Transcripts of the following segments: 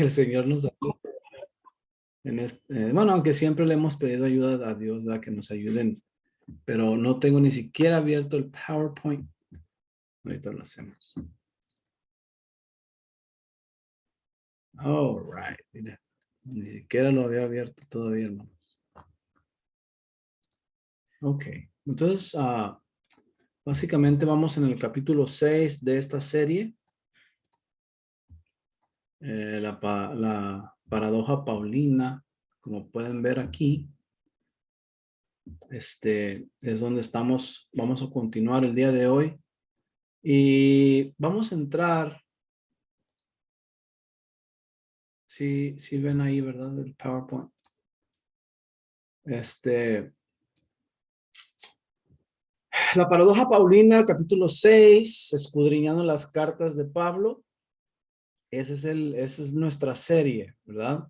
que el Señor nos ayude en bueno, aunque siempre le hemos pedido ayuda a Dios, ¿verdad? Que nos ayuden, pero no tengo ni siquiera abierto el PowerPoint. Ahorita lo hacemos. All right, mira, ni siquiera lo había abierto todavía, hermanos. Ok, entonces, básicamente vamos en el capítulo 6 de esta serie. La paradoja paulina, como pueden ver aquí, es donde vamos a continuar el día de hoy. Y vamos a entrar, si ven ahí, ¿verdad? El PowerPoint. La paradoja paulina, capítulo 6, escudriñando las cartas de Pablo. Esa es nuestra serie, ¿verdad?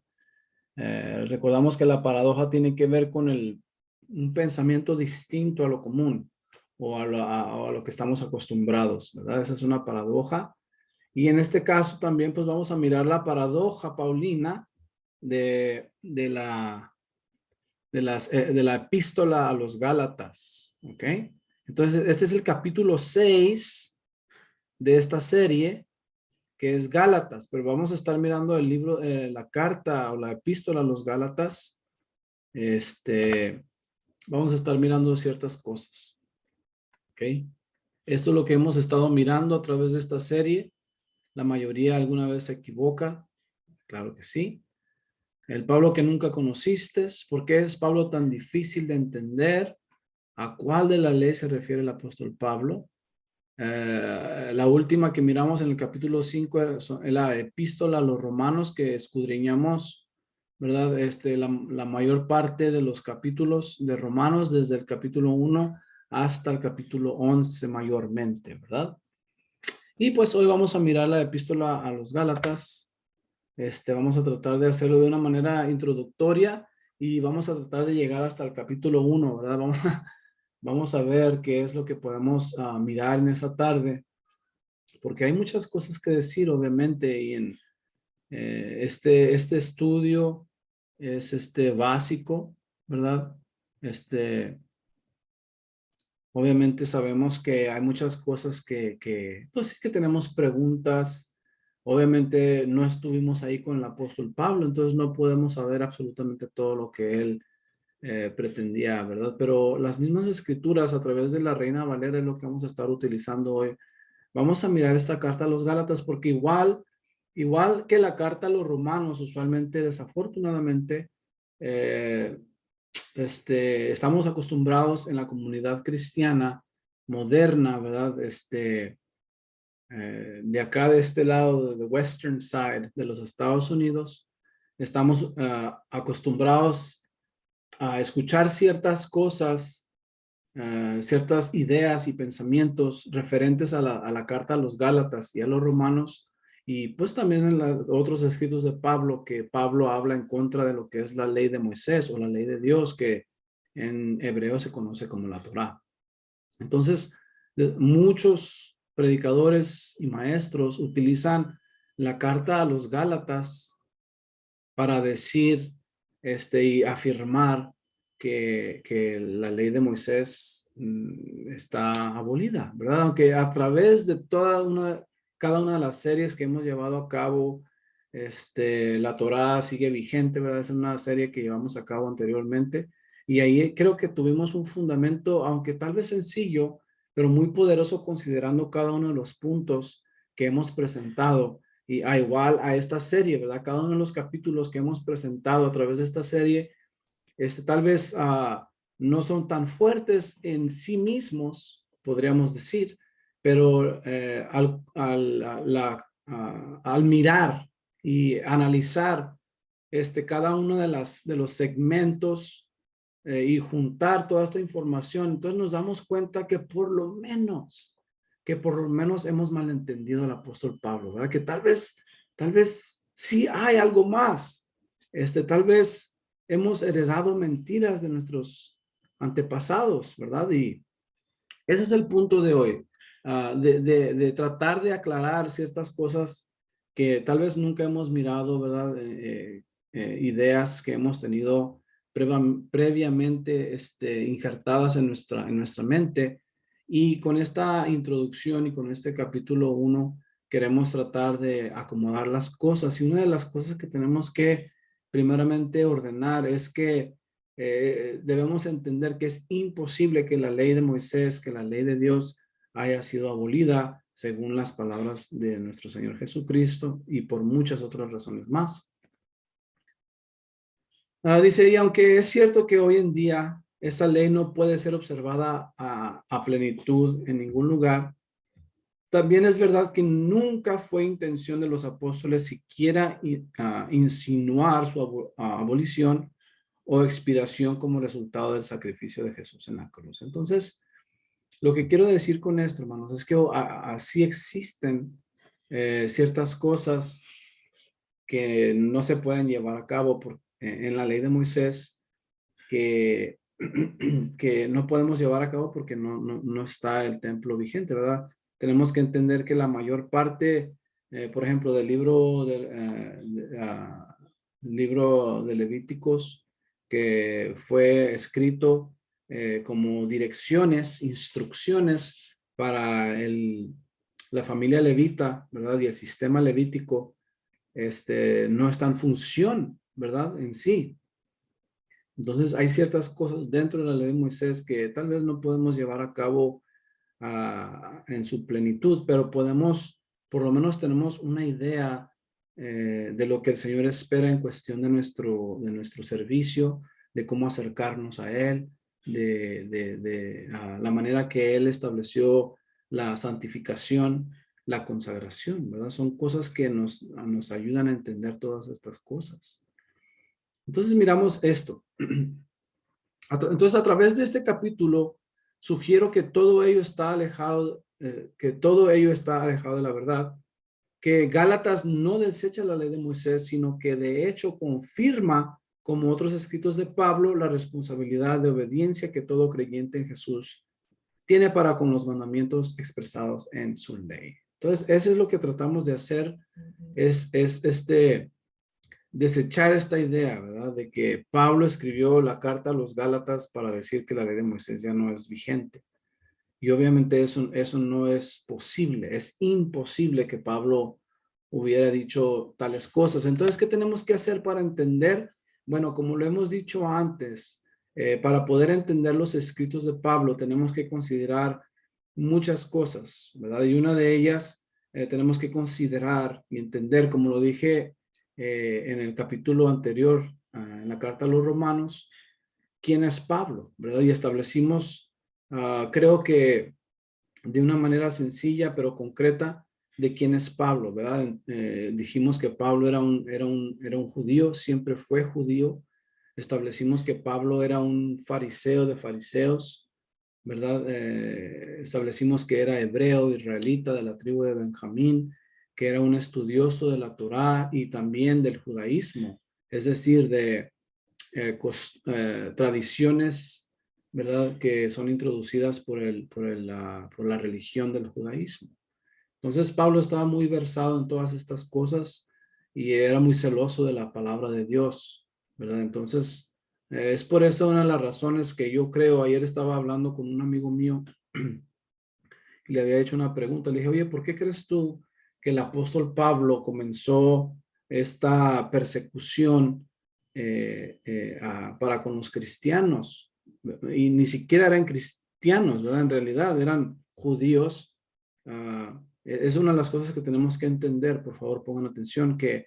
Recordamos que la paradoja tiene que ver con un pensamiento distinto a lo común o a lo que estamos acostumbrados, ¿verdad? Esa es una paradoja. Y en este caso también pues vamos a mirar la paradoja paulina de la epístola a los Gálatas, ¿ok? Entonces este es el capítulo 6 de esta serie, que es Gálatas, pero vamos a estar mirando el libro, la carta o la epístola a los Gálatas. Vamos a estar mirando ciertas cosas, ¿ok? Esto es lo que hemos estado mirando a través de esta serie. La mayoría alguna vez se equivoca, claro que sí. El Pablo que nunca conociste, ¿por qué es Pablo tan difícil de entender? ¿A cuál de la ley se refiere el apóstol Pablo? La última que miramos en el capítulo 5 es la epístola a los romanos, que escudriñamos, ¿verdad? La mayor parte de los capítulos de Romanos, desde el capítulo 1 hasta el capítulo 11 mayormente, ¿verdad? Y pues hoy vamos a mirar la epístola a los Gálatas. Vamos a tratar de hacerlo de una manera introductoria y vamos a tratar de llegar hasta el capítulo 1, ¿verdad? Vamos a ver qué es lo que podemos mirar en esa tarde, porque hay muchas cosas que decir, obviamente, y en este estudio es básico, ¿verdad? Obviamente sabemos que hay muchas cosas pues sí que tenemos preguntas. Obviamente no estuvimos ahí con el apóstol Pablo, entonces no podemos saber absolutamente todo lo que él pretendía, ¿verdad? Pero las mismas escrituras a través de la Reina Valera es lo que vamos a estar utilizando hoy. Vamos a mirar esta carta a los Gálatas porque igual que la carta a los romanos, usualmente, desafortunadamente, eh, estamos acostumbrados en la comunidad cristiana moderna, ¿verdad? De acá, de este lado, de Western Side de los Estados Unidos, estamos acostumbrados a escuchar ciertas cosas, ciertas ideas y pensamientos referentes a la carta a los Gálatas y a los romanos, y pues también en otros escritos de Pablo, que Pablo habla en contra de lo que es la ley de Moisés o la ley de Dios, que en hebreo se conoce como la Torá. Entonces, muchos predicadores y maestros utilizan la carta a los Gálatas para decir y afirmar que la ley de Moisés está abolida, ¿verdad? Aunque a través de cada una de las series que hemos llevado a cabo, la Torá sigue vigente, ¿verdad? Es una serie que llevamos a cabo anteriormente y ahí creo que tuvimos un fundamento, aunque tal vez sencillo, pero muy poderoso considerando cada uno de los puntos que hemos presentado. Y igual a esta serie, ¿verdad? Cada uno de los capítulos que hemos presentado a través de esta serie, tal vez no son tan fuertes en sí mismos, podríamos decir, pero al mirar y analizar cada uno de los segmentos y juntar toda esta información, entonces nos damos cuenta que por lo menos hemos malentendido al apóstol Pablo, ¿verdad? Que tal vez sí hay algo más. Tal vez hemos heredado mentiras de nuestros antepasados, ¿verdad? Y ese es el punto de hoy, de tratar de aclarar ciertas cosas que tal vez nunca hemos mirado, ¿verdad? Ideas que hemos tenido previamente injertadas en nuestra mente. Y con esta introducción y con este capítulo 1 queremos tratar de acomodar las cosas. Y una de las cosas que tenemos que primeramente ordenar es que debemos entender que es imposible que la ley de Moisés, que la ley de Dios haya sido abolida según las palabras de nuestro Señor Jesucristo y por muchas otras razones más. Dice, y aunque es cierto que hoy en día esa ley no puede ser observada a plenitud en ningún lugar, también es verdad que nunca fue intención de los apóstoles siquiera insinuar su abolición o expiración como resultado del sacrificio de Jesús en la cruz. Entonces, lo que quiero decir con esto, hermanos, es que así existen ciertas cosas que no se pueden llevar a cabo en la ley de Moisés, que, que no podemos llevar a cabo porque no está el templo vigente, ¿verdad? Tenemos que entender que la mayor parte, por ejemplo, del libro de Levíticos, que fue escrito como direcciones, instrucciones para la familia levita, ¿verdad? Y el sistema levítico, no está en función, ¿verdad? En sí. Entonces hay ciertas cosas dentro de la ley de Moisés que tal vez no podemos llevar a cabo en su plenitud, pero podemos, por lo menos tenemos una idea de lo que el Señor espera en cuestión de nuestro servicio, de cómo acercarnos a Él, de la manera que Él estableció la santificación, la consagración, ¿verdad? Son cosas que nos ayudan a entender todas estas cosas. Entonces miramos esto. Entonces, a través de este capítulo, sugiero que todo ello está alejado, de la verdad, que Gálatas no desecha la ley de Moisés, sino que de hecho confirma, como otros escritos de Pablo, la responsabilidad de obediencia que todo creyente en Jesús tiene para con los mandamientos expresados en su ley. Entonces, eso es lo que tratamos de hacer, es desechar esta idea, ¿verdad? De que Pablo escribió la carta a los Gálatas para decir que la ley de Moisés ya no es vigente. Y obviamente eso no es posible, es imposible que Pablo hubiera dicho tales cosas. Entonces, ¿qué tenemos que hacer para entender? Bueno, como lo hemos dicho antes, para poder entender los escritos de Pablo, tenemos que considerar muchas cosas, ¿verdad? Y una de ellas tenemos que considerar y entender, como lo dije en el capítulo anterior, en la carta a los Romanos, quién es Pablo, ¿verdad? Y establecimos, creo que de una manera sencilla pero concreta, de quién es Pablo, ¿verdad? Dijimos que Pablo era un judío, siempre fue judío. Establecimos que Pablo era un fariseo de fariseos, ¿verdad? Establecimos que era hebreo, israelita de la tribu de Benjamín, que era un estudioso de la Torá y también del judaísmo, es decir, de tradiciones, ¿verdad? Que son introducidas por la religión del judaísmo. Entonces Pablo estaba muy versado en todas estas cosas y era muy celoso de la palabra de Dios, ¿verdad? Entonces es por eso una de las razones que yo creo, ayer estaba hablando con un amigo mío y le había hecho una pregunta, le dije, oye, ¿por qué crees tú que el apóstol Pablo comenzó esta persecución para con los cristianos? Y ni siquiera eran cristianos, ¿verdad? En realidad eran judíos. Es una de las cosas que tenemos que entender, por favor pongan atención, que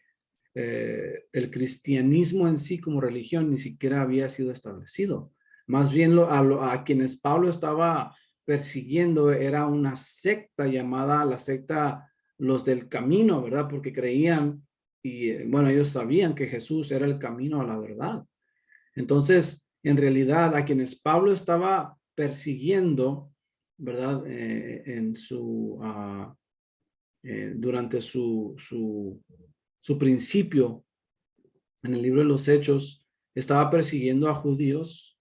el cristianismo en sí como religión ni siquiera había sido establecido. Más bien a quienes Pablo estaba persiguiendo era una secta llamada la secta Los del Camino, ¿verdad? Porque creían y bueno, ellos sabían que Jesús era el camino a la verdad. Entonces, en realidad, a quienes Pablo estaba persiguiendo, ¿verdad? Durante su principio en el libro de los Hechos, estaba persiguiendo a judíos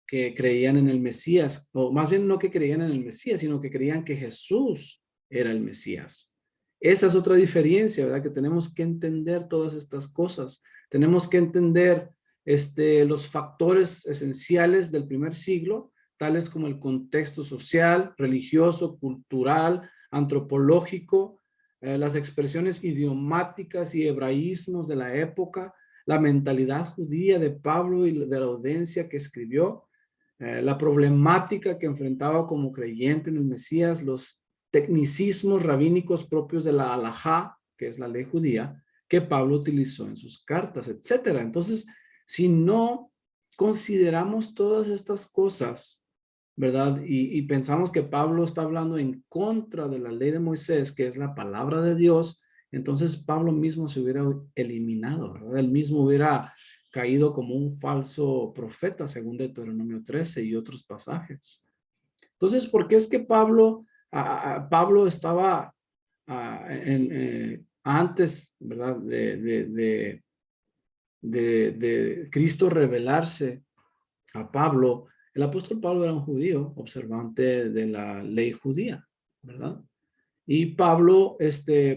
que creían en el Mesías, o más bien no que creían en el Mesías, sino que creían que Jesús era el Mesías. Esa es otra diferencia, ¿verdad? Que tenemos que entender todas estas cosas. Tenemos que entender los factores esenciales del primer siglo, tales como el contexto social, religioso, cultural, antropológico, las expresiones idiomáticas y hebraísmos de la época, la mentalidad judía de Pablo y de la audiencia que escribió, la problemática que enfrentaba como creyente en el Mesías, los tecnicismos rabínicos propios de la halajá, que es la ley judía, que Pablo utilizó en sus cartas, etcétera. Entonces, si no consideramos todas estas cosas, ¿verdad? Y pensamos que Pablo está hablando en contra de la ley de Moisés, que es la palabra de Dios, entonces Pablo mismo se hubiera eliminado, ¿verdad? Él mismo hubiera caído como un falso profeta, según Deuteronomio 13 y otros pasajes. Entonces, ¿por qué es que Pablo estaba antes, ¿verdad? De Cristo revelarse a Pablo? El apóstol Pablo era un judío, observante de la ley judía, ¿verdad? Y Pablo,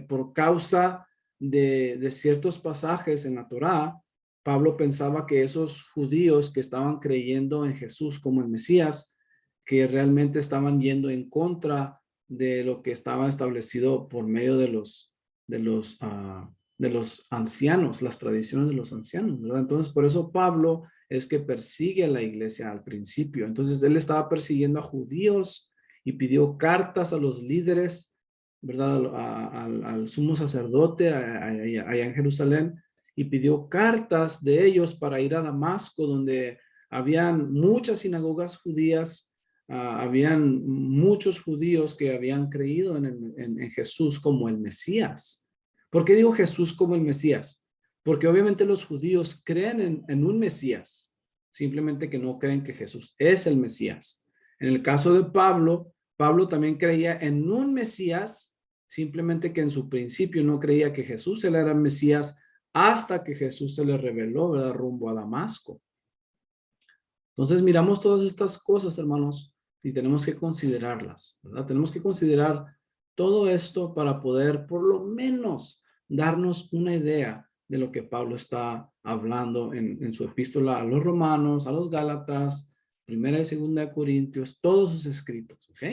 por causa de ciertos pasajes en la Torá, Pablo pensaba que esos judíos que estaban creyendo en Jesús como el Mesías, que realmente estaban yendo en contra de lo que estaba establecido por medio de los ancianos, las tradiciones de los ancianos, ¿verdad? Entonces, por eso Pablo es que persigue a la iglesia al principio. Entonces, él estaba persiguiendo a judíos y pidió cartas a los líderes, ¿verdad? Al sumo sacerdote allá en Jerusalén, y pidió cartas de ellos para ir a Damasco, donde habían muchas sinagogas judías, habían muchos judíos que habían creído en Jesús como el Mesías. ¿Por qué digo Jesús como el Mesías? Porque obviamente los judíos creen en un Mesías, simplemente que no creen que Jesús es el Mesías. En el caso de Pablo, Pablo también creía en un Mesías, simplemente que en su principio no creía que Jesús era el Mesías hasta que Jesús se le reveló, ¿verdad? Rumbo a Damasco. Entonces miramos todas estas cosas, hermanos, y tenemos que considerarlas, ¿verdad? Tenemos que considerar todo esto para poder por lo menos darnos una idea de lo que Pablo está hablando en su epístola a los romanos, a los gálatas, primera y segunda de Corintios, todos sus escritos, ¿ok?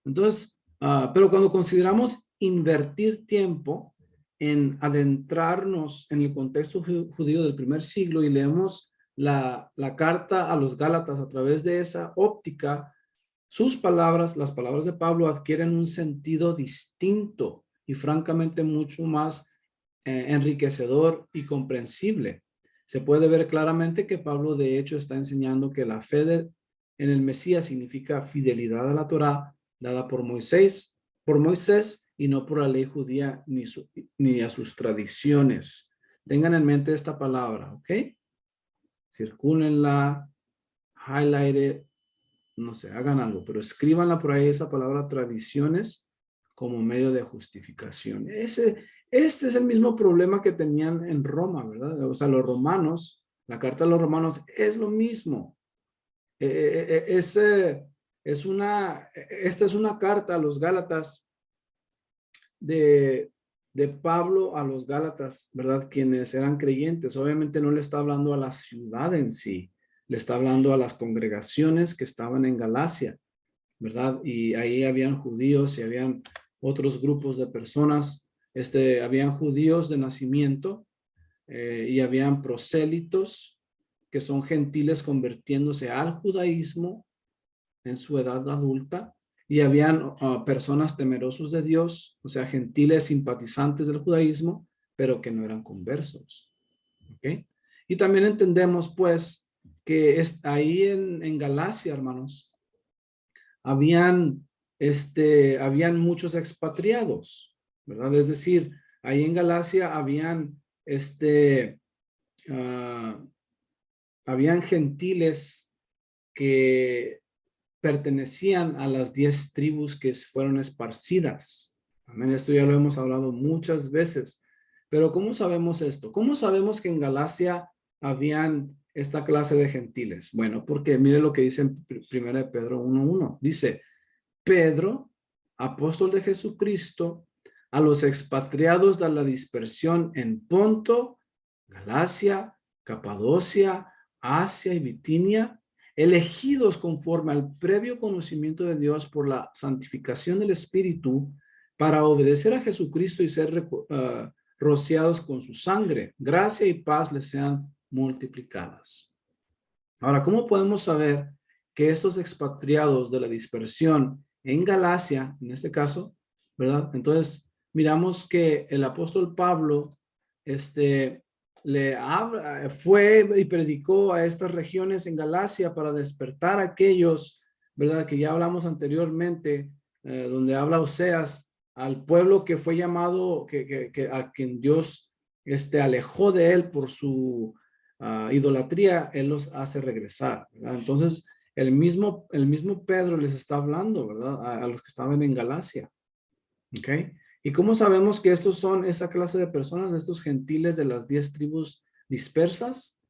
Entonces, pero cuando consideramos invertir tiempo en adentrarnos en el contexto judío del primer siglo y leemos la carta a los Gálatas a través de esa óptica, sus palabras, las palabras de Pablo, adquieren un sentido distinto y francamente mucho más enriquecedor y comprensible. Se puede ver claramente que Pablo de hecho está enseñando que la fe en el Mesías significa fidelidad a la Torá dada por Moisés y no por la ley judía ni a sus tradiciones. Tengan en mente esta palabra, ¿ok? Circúlenla, highlight, no sé, hagan algo, pero escríbanla por ahí esa palabra tradiciones como medio de justificación. Este es el mismo problema que tenían en Roma, ¿verdad? O sea, los romanos, la carta de los romanos es lo mismo. Esta es una carta a los Gálatas de Pablo a los Gálatas, ¿verdad? Quienes eran creyentes. Obviamente no le está hablando a la ciudad en sí, le está hablando a las congregaciones que estaban en Galacia, ¿verdad? Y ahí habían judíos y habían otros grupos de personas. Habían judíos de nacimiento y habían prosélitos, que son gentiles convirtiéndose al judaísmo en su edad adulta, y habían personas temerosos de Dios, o sea, gentiles simpatizantes del judaísmo, pero que no eran conversos. ¿Ok? Y también entendemos, pues, que ahí en Galacia, hermanos, habían muchos expatriados, ¿verdad? Es decir, ahí en Galacia habían gentiles que pertenecían a las 10 tribus que fueron esparcidas. Amén. Esto ya lo hemos hablado muchas veces. Pero ¿cómo sabemos esto? ¿Cómo sabemos que en Galacia habían esta clase de gentiles? Bueno, porque mire lo que dice en 1 Pedro 1:1. Dice, Pedro, apóstol de Jesucristo, a los expatriados de la dispersión en Ponto, Galacia, Capadocia, Asia y Bitinia, elegidos conforme al previo conocimiento de Dios por la santificación del Espíritu, para obedecer a Jesucristo y ser rociados con su sangre. Gracia y paz les sean multiplicadas. Ahora, ¿cómo podemos saber que estos expatriados de la dispersión en Galacia, en este caso, ¿verdad? Entonces, miramos que el apóstol Pablo, fue y predicó a estas regiones en Galacia para despertar a aquellos, ¿verdad? Que ya hablamos anteriormente, donde habla Oseas, al pueblo que fue llamado, a quien Dios alejó de él por su idolatría, él los hace regresar, ¿verdad? Entonces, el mismo Pedro les está hablando, ¿verdad? A los que estaban en Galacia. ¿Ok? ¿Y cómo sabemos que estos son esa clase de personas, estos gentiles de las 10 tribus dispersas?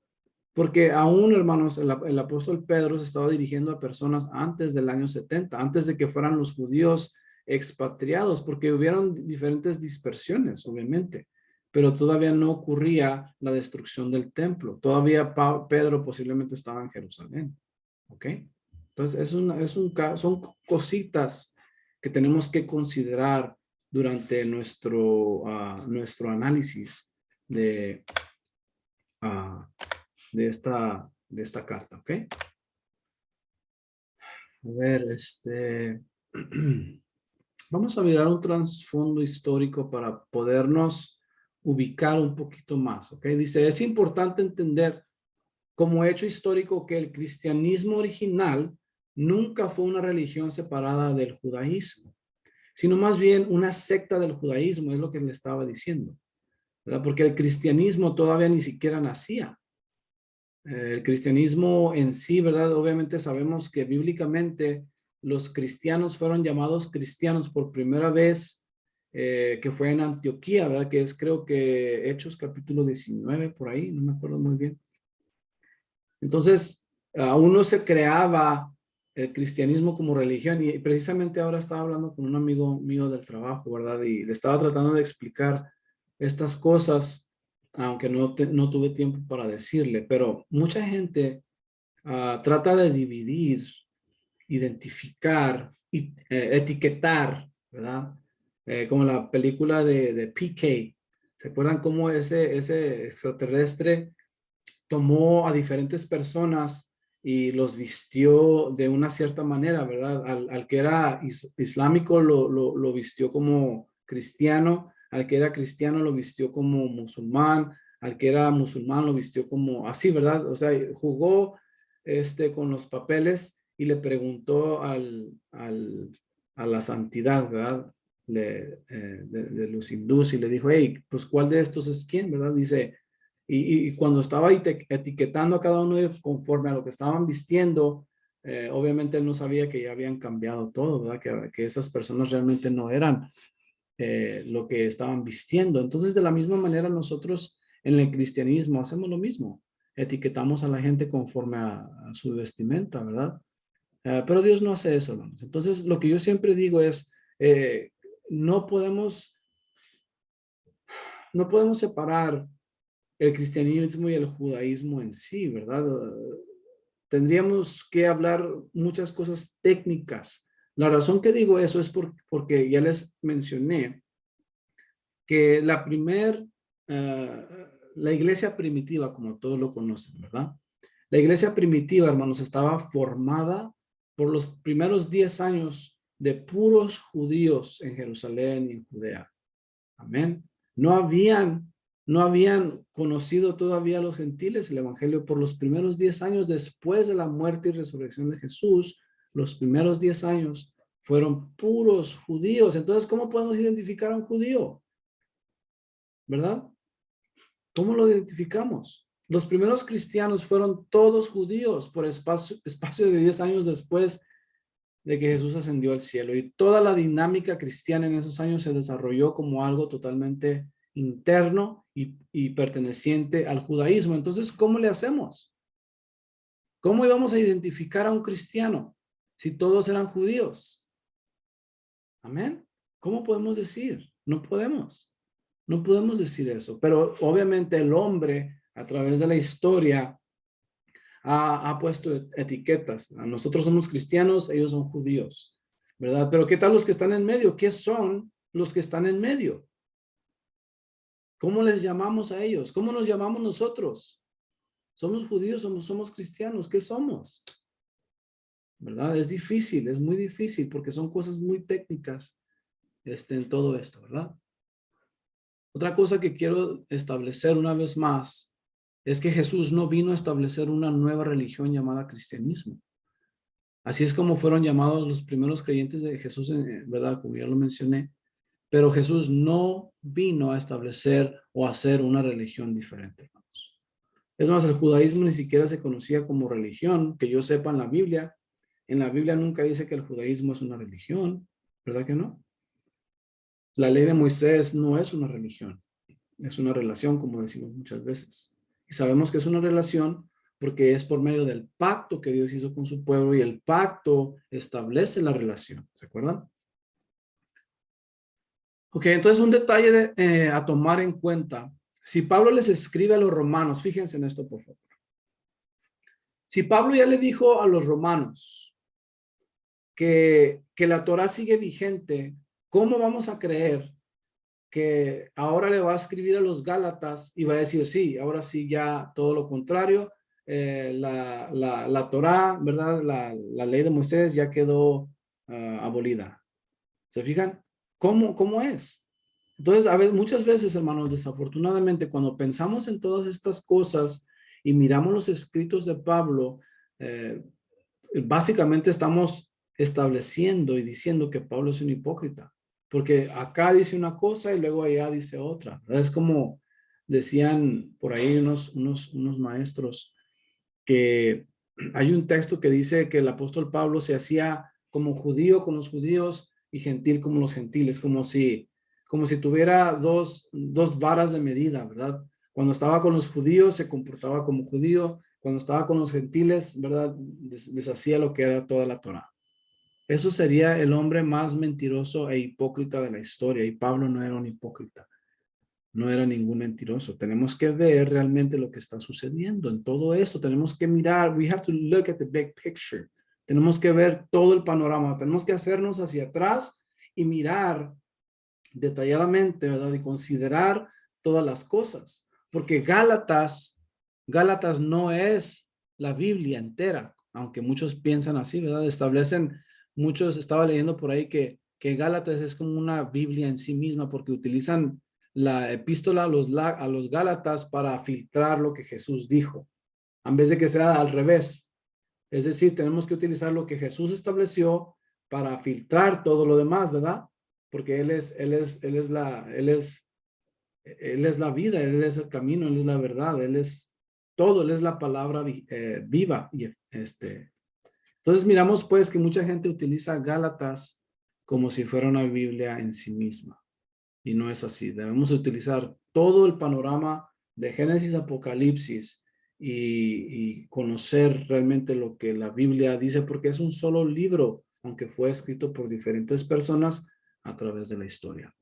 Porque aún, hermanos, el apóstol Pedro se estaba dirigiendo a personas antes del año 70, antes de que fueran los judíos expatriados, porque hubieron diferentes dispersiones, obviamente, pero todavía no ocurría la destrucción del templo. Todavía Pedro posiblemente estaba en Jerusalén. ¿Ok? Entonces, son cositas que tenemos que considerar durante nuestro análisis de, de esta carta, ¿ok? A ver, vamos a mirar un trasfondo histórico para podernos ubicar un poquito más, ¿ok? Dice, es importante entender como hecho histórico que el cristianismo original nunca fue una religión separada del judaísmo, sino más bien una secta del judaísmo, es lo que le estaba diciendo, ¿verdad? Porque el cristianismo todavía ni siquiera nacía. El cristianismo en sí, ¿verdad? Obviamente sabemos que bíblicamente los cristianos fueron llamados cristianos por primera vez, que fue en Antioquía, ¿verdad? Que es creo que Hechos capítulo 19, por ahí, no me acuerdo muy bien. Entonces, aún no se creaba el cristianismo como religión, y precisamente ahora estaba hablando con un amigo mío del trabajo, ¿verdad? Y le estaba tratando de explicar estas cosas, aunque no tuve tiempo para decirle, pero mucha gente trata de dividir, identificar y etiquetar, ¿verdad? Como la película de PK. ¿Se acuerdan cómo ese extraterrestre tomó a diferentes personas y los vistió de una cierta manera, ¿verdad? Al que era islámico lo vistió como cristiano, al que era cristiano lo vistió como musulmán, al que era musulmán lo vistió como así, ¿verdad? O sea, jugó con los papeles y le preguntó a la santidad, ¿verdad? De los hindús, y le dijo, hey, pues ¿cuál de estos es quién, ¿verdad? Dice, y cuando estaba etiquetando a cada uno de ellos conforme a lo que estaban vistiendo, obviamente él no sabía que ya habían cambiado todo, ¿verdad? Que esas personas realmente no eran lo que estaban vistiendo. Entonces, de la misma manera, nosotros en el cristianismo hacemos lo mismo. Etiquetamos a la gente conforme a su vestimenta, ¿verdad? Pero Dios no hace eso, hermanos. Entonces, lo que yo siempre digo es, no podemos separar el cristianismo y el judaísmo en sí, ¿verdad? Tendríamos que hablar muchas cosas técnicas. La razón que digo eso es porque ya les mencioné que la iglesia primitiva, como todos lo conocen, ¿verdad? La iglesia primitiva, hermanos, estaba formada por los primeros 10 años de puros judíos en Jerusalén y en Judea. Amén. No habían conocido todavía a los gentiles el evangelio por los primeros 10 años después de la muerte y resurrección de Jesús. Los primeros 10 años fueron puros judíos. Entonces, ¿cómo podemos identificar a un judío? ¿Verdad? ¿Cómo lo identificamos? Los primeros cristianos fueron todos judíos por espacio de 10 años después de que Jesús ascendió al cielo, y toda la dinámica cristiana en esos años se desarrolló como algo totalmente interno y perteneciente al judaísmo. Entonces, ¿cómo le hacemos? ¿Cómo íbamos a identificar a un cristiano si todos eran judíos? Amén. ¿Cómo podemos decir? No podemos. No podemos decir eso. Pero obviamente el hombre, a través de la historia, ha puesto etiquetas. Nosotros somos cristianos, ellos son judíos, ¿verdad? Pero ¿qué tal los que están en medio? ¿Qué son los que están en medio? ¿Cómo les llamamos a ellos? ¿Cómo nos llamamos nosotros? ¿Somos judíos o somos cristianos? ¿Qué somos? ¿Verdad? Es difícil, es muy difícil porque son cosas muy técnicas en todo esto, ¿verdad? Otra cosa que quiero establecer una vez más es que Jesús no vino a establecer una nueva religión llamada cristianismo. Así es como fueron llamados los primeros creyentes de Jesús, ¿verdad? Como ya lo mencioné. Pero Jesús no vino a establecer o hacer una religión diferente, hermanos. Es más, el judaísmo ni siquiera se conocía como religión, que yo sepa en la Biblia. En la Biblia nunca dice que el judaísmo es una religión, ¿verdad que no? La ley de Moisés no es una religión, es una relación, como decimos muchas veces. Y sabemos que es una relación porque es por medio del pacto que Dios hizo con su pueblo y el pacto establece la relación. ¿Se acuerdan? Ok, entonces un detalle a tomar en cuenta. Si Pablo les escribe a los romanos, fíjense en esto, por favor. Si Pablo ya le dijo a los romanos que la Torah sigue vigente, ¿cómo vamos a creer que ahora le va a escribir a los Gálatas y va a decir, sí, ahora sí ya todo lo contrario, la Torá, ¿verdad? La ley de Moisés ya quedó abolida. ¿Se fijan? ¿Cómo es? Entonces, muchas veces, hermanos, desafortunadamente, cuando pensamos en todas estas cosas y miramos los escritos de Pablo, eh, básicamente estamos estableciendo y diciendo que Pablo es un hipócrita, porque acá dice una cosa y luego allá dice otra, ¿verdad? Es como decían por ahí unos maestros que hay un texto que dice que el apóstol Pablo se hacía como judío con los judíos y gentil como los gentiles, como si tuviera dos varas de medida, ¿verdad? Cuando estaba con los judíos se comportaba como judío, cuando estaba con los gentiles, ¿verdad? Deshacía lo que era toda la Torá. Eso sería el hombre más mentiroso e hipócrita de la historia, y Pablo no era un hipócrita, no era ningún mentiroso. Tenemos que ver realmente lo que está sucediendo en todo esto. Tenemos que mirar, we have to look at the big picture. Tenemos que ver todo el panorama, tenemos que hacernos hacia atrás y mirar detalladamente, ¿verdad? Y considerar todas las cosas, porque Gálatas no es la Biblia entera, aunque muchos piensan así, ¿verdad? Muchos, estaba leyendo por ahí que Gálatas es como una Biblia en sí misma, porque utilizan la epístola a los Gálatas para filtrar lo que Jesús dijo, en vez de que sea al revés. Es decir, tenemos que utilizar lo que Jesús estableció para filtrar todo lo demás, ¿verdad? Porque él es la vida, Él es el camino, Él es la verdad, Él es todo, Él es la palabra viva. Entonces miramos pues que mucha gente utiliza Gálatas como si fuera una Biblia en sí misma. Y no es así. Debemos utilizar todo el panorama de Génesis, Apocalipsis y conocer realmente lo que la Biblia dice, porque es un solo libro, aunque fue escrito por diferentes personas a través de la historia.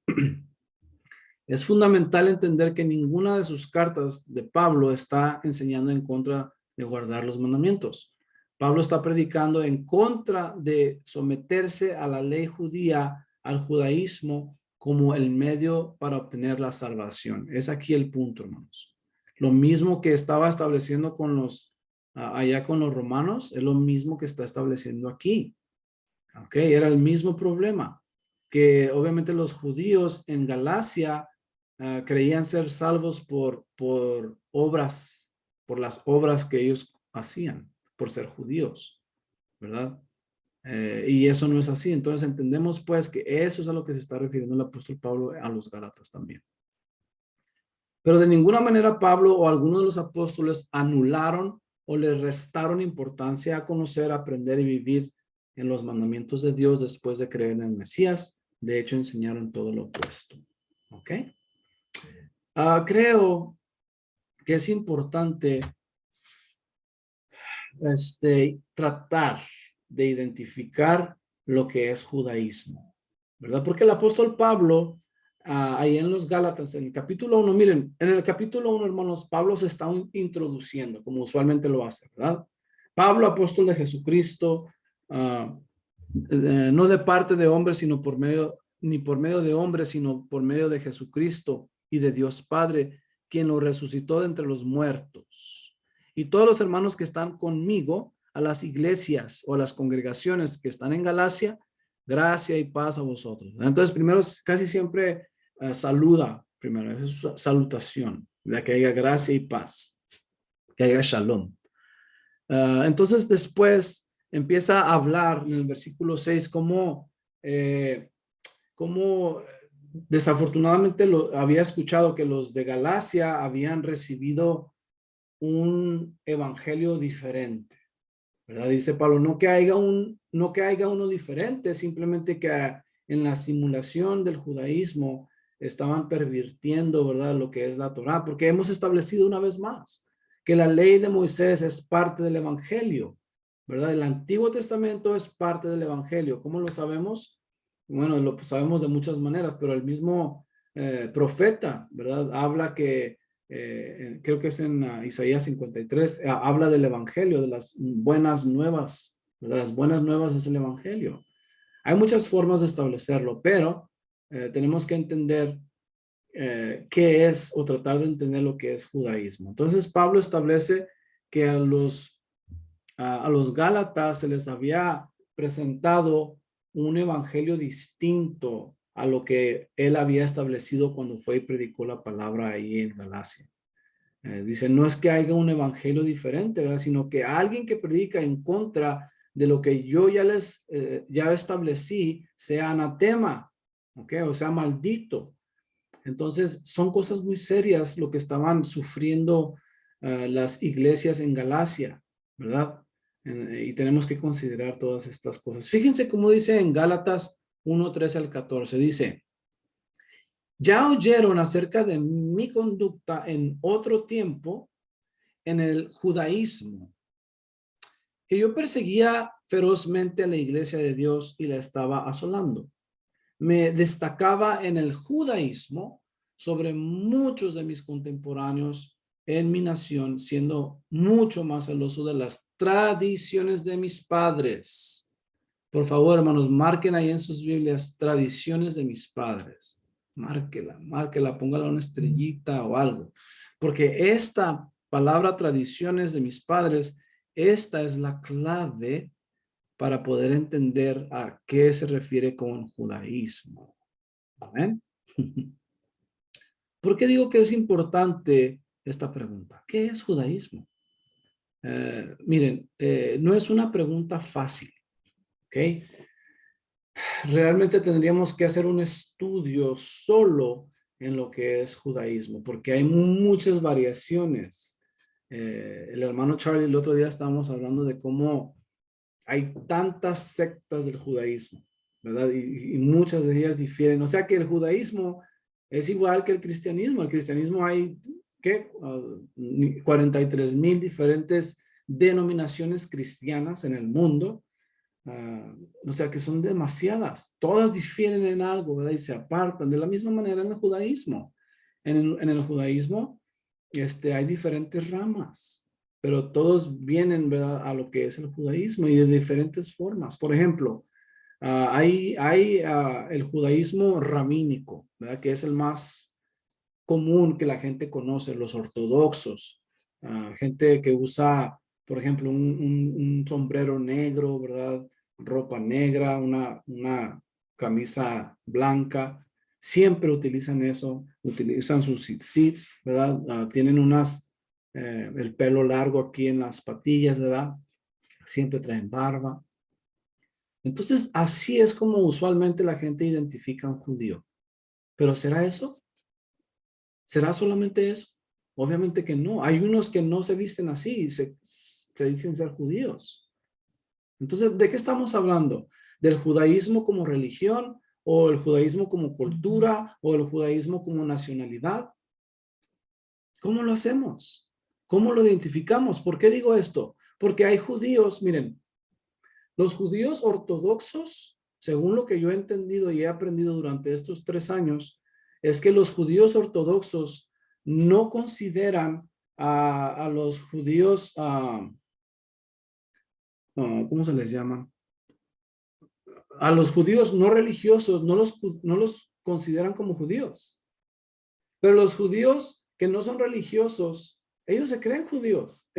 Es fundamental entender que ninguna de sus cartas de Pablo está enseñando en contra de guardar los mandamientos. Pablo está predicando en contra de someterse a la ley judía, al judaísmo, como el medio para obtener la salvación. Es aquí el punto, hermanos. Lo mismo que estaba estableciendo allá con los romanos, es lo mismo que está estableciendo aquí. ¿Ok? Era el mismo problema, que obviamente los judíos en Galacia creían ser salvos por obras, por las obras que ellos hacían, por ser judíos, ¿verdad? Y eso no es así. Entonces entendemos pues que eso es a lo que se está refiriendo el apóstol Pablo a los Gálatas también. Pero de ninguna manera Pablo o alguno de los apóstoles anularon o le restaron importancia a conocer, aprender y vivir en los mandamientos de Dios después de creer en el Mesías. De hecho, enseñaron todo lo opuesto. ¿Ok? Creo que es importante tratar de identificar lo que es judaísmo. ¿verdad? Porque el apóstol Pablo, ahí en los Gálatas, en el capítulo 1, miren, en el capítulo 1, hermanos, Pablo se está introduciendo, como usualmente lo hace, ¿verdad? Pablo, apóstol de Jesucristo, no de parte de hombres, sino por medio, ni por medio de hombres, sino por medio de Jesucristo y de Dios Padre, quien lo resucitó de entre los muertos. Y todos los hermanos que están conmigo, a las iglesias o a las congregaciones que están en Galacia, gracia y paz a vosotros. Entonces, primero, casi siempre saluda, primero, es su salutación, de que haya gracia y paz, que haya shalom. Entonces, después empieza a hablar en el versículo 6 cómo desafortunadamente había escuchado que los de Galacia habían recibido un evangelio diferente, ¿verdad? Dice Pablo, no que haya uno diferente, simplemente que en la simulación del judaísmo estaban pervirtiendo, ¿verdad?, lo que es la Torá, porque hemos establecido una vez más que la ley de Moisés es parte del evangelio, ¿verdad? El Antiguo Testamento es parte del evangelio. ¿Cómo lo sabemos? Bueno, lo sabemos de muchas maneras, pero el mismo profeta, ¿verdad?, habla que creo que es en Isaías 53, habla del evangelio, de las buenas nuevas. ¿Verdad? Las buenas nuevas es el evangelio. Hay muchas formas de establecerlo, pero tenemos que entender qué es o tratar de entender lo que es judaísmo. Entonces Pablo establece que a los Gálatas se les había presentado un evangelio distinto a lo que él había establecido cuando fue y predicó la palabra ahí en Galacia. Dice, no es que haya un evangelio diferente, ¿verdad?, sino que alguien que predica en contra de lo que yo ya establecí sea anatema, ¿ok? O sea, maldito. Entonces, son cosas muy serias lo que estaban sufriendo las iglesias en Galacia, ¿verdad? Y tenemos que considerar todas estas cosas. Fíjense cómo dice en Gálatas 1:13 al 14, dice, ya oyeron acerca de mi conducta en otro tiempo en el judaísmo, que yo perseguía ferozmente a la iglesia de Dios y la estaba asolando. Me destacaba en el judaísmo sobre muchos de mis contemporáneos en mi nación, siendo mucho más celoso de las tradiciones de mis padres. Por favor, hermanos, marquen ahí en sus Biblias tradiciones de mis padres. Márquela, póngala una estrellita o algo. Porque esta palabra tradiciones de mis padres, esta es la clave para poder entender a qué se refiere con judaísmo. ¿Amén? ¿Por qué digo que es importante esta pregunta? ¿Qué es judaísmo? Miren, no es una pregunta fácil, ¿ok? Realmente tendríamos que hacer un estudio solo en lo que es judaísmo, porque hay muchas variaciones. El hermano Charlie, el otro día estábamos hablando de cómo hay tantas sectas del judaísmo, ¿verdad? Y muchas de ellas difieren. O sea que el judaísmo es igual que el cristianismo. El cristianismo hay, ¿qué? 43,000 diferentes denominaciones cristianas en el mundo. O sea que son demasiadas. Todas difieren en algo, ¿verdad? Y se apartan. De la misma manera en el judaísmo. En el judaísmo hay diferentes ramas, pero todos vienen, ¿verdad?, a lo que es el judaísmo y de diferentes formas. Por ejemplo, hay el judaísmo rabínico, ¿verdad?, que es el más común que la gente conoce, los ortodoxos, gente que usa, por ejemplo, un sombrero negro, ¿verdad?, ropa negra, una camisa blanca. Siempre utilizan eso, utilizan sus tzitzits, ¿verdad? Tienen el pelo largo aquí en las patillas, ¿verdad? Siempre traen barba. Entonces, así es como usualmente la gente identifica a un judío. ¿Pero será eso? ¿Será solamente eso? Obviamente que no. Hay unos que no se visten así y se dicen ser judíos. Entonces, ¿de qué estamos hablando? ¿Del judaísmo como religión o el judaísmo como cultura o el judaísmo como nacionalidad? ¿Cómo lo hacemos? ¿Cómo lo identificamos? ¿Por qué digo esto? Porque hay judíos, miren, los judíos ortodoxos según lo que yo he entendido y he aprendido durante estos 3 años, es que los judíos ortodoxos no consideran a los judíos, ¿cómo se les llama? A los judíos no religiosos no los consideran como judíos. Pero los judíos que no son religiosos, ellos se creen judíos.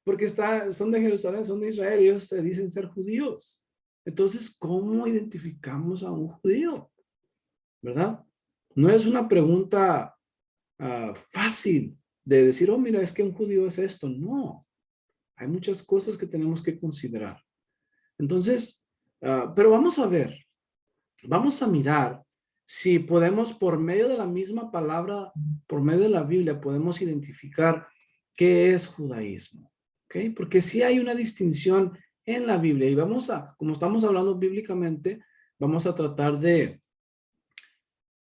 Porque son de Jerusalén, son de Israel, ellos se dicen ser judíos. Entonces, ¿cómo identificamos a un judío? ¿Verdad? No es una pregunta fácil de decir, oh, mira, es que un judío es esto. No, hay muchas cosas que tenemos que considerar. Entonces, pero vamos a ver, vamos a mirar si podemos por medio de la misma palabra, por medio de la Biblia, podemos identificar qué es judaísmo. ¿Ok? Porque sí hay una distinción en la Biblia y como estamos hablando bíblicamente, vamos a tratar de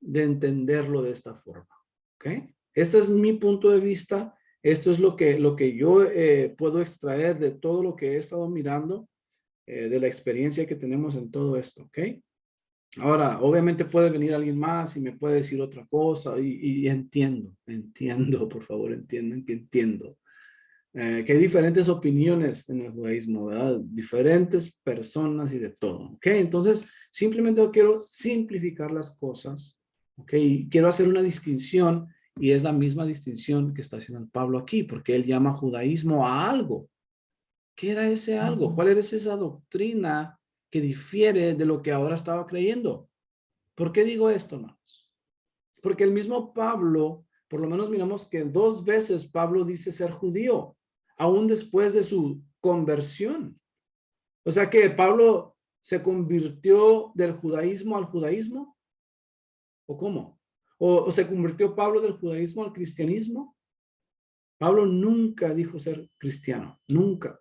entenderlo de esta forma. ¿Ok? Este es mi punto de vista. Esto es lo que yo puedo extraer de todo lo que he estado mirando, de la experiencia que tenemos en todo esto. ¿Ok? Ahora, obviamente puede venir alguien más y me puede decir otra cosa y entiendo, por favor, entiendan que entiendo. Que hay diferentes opiniones en el judaísmo, ¿verdad? Diferentes personas y de todo, ¿ok? Entonces, simplemente quiero simplificar las cosas, ¿ok? Y quiero hacer una distinción y es la misma distinción que está haciendo Pablo aquí, porque él llama judaísmo a algo. ¿Qué era ese algo? ¿Cuál era esa doctrina que difiere de lo que ahora estaba creyendo? ¿Por qué digo esto, hermanos? Porque el mismo Pablo, por lo menos miramos que 2 veces Pablo dice ser judío, aún después de su conversión. O sea que Pablo se convirtió del judaísmo al judaísmo, ¿o cómo? ¿O se convirtió Pablo del judaísmo al cristianismo? Pablo nunca dijo ser cristiano, nunca.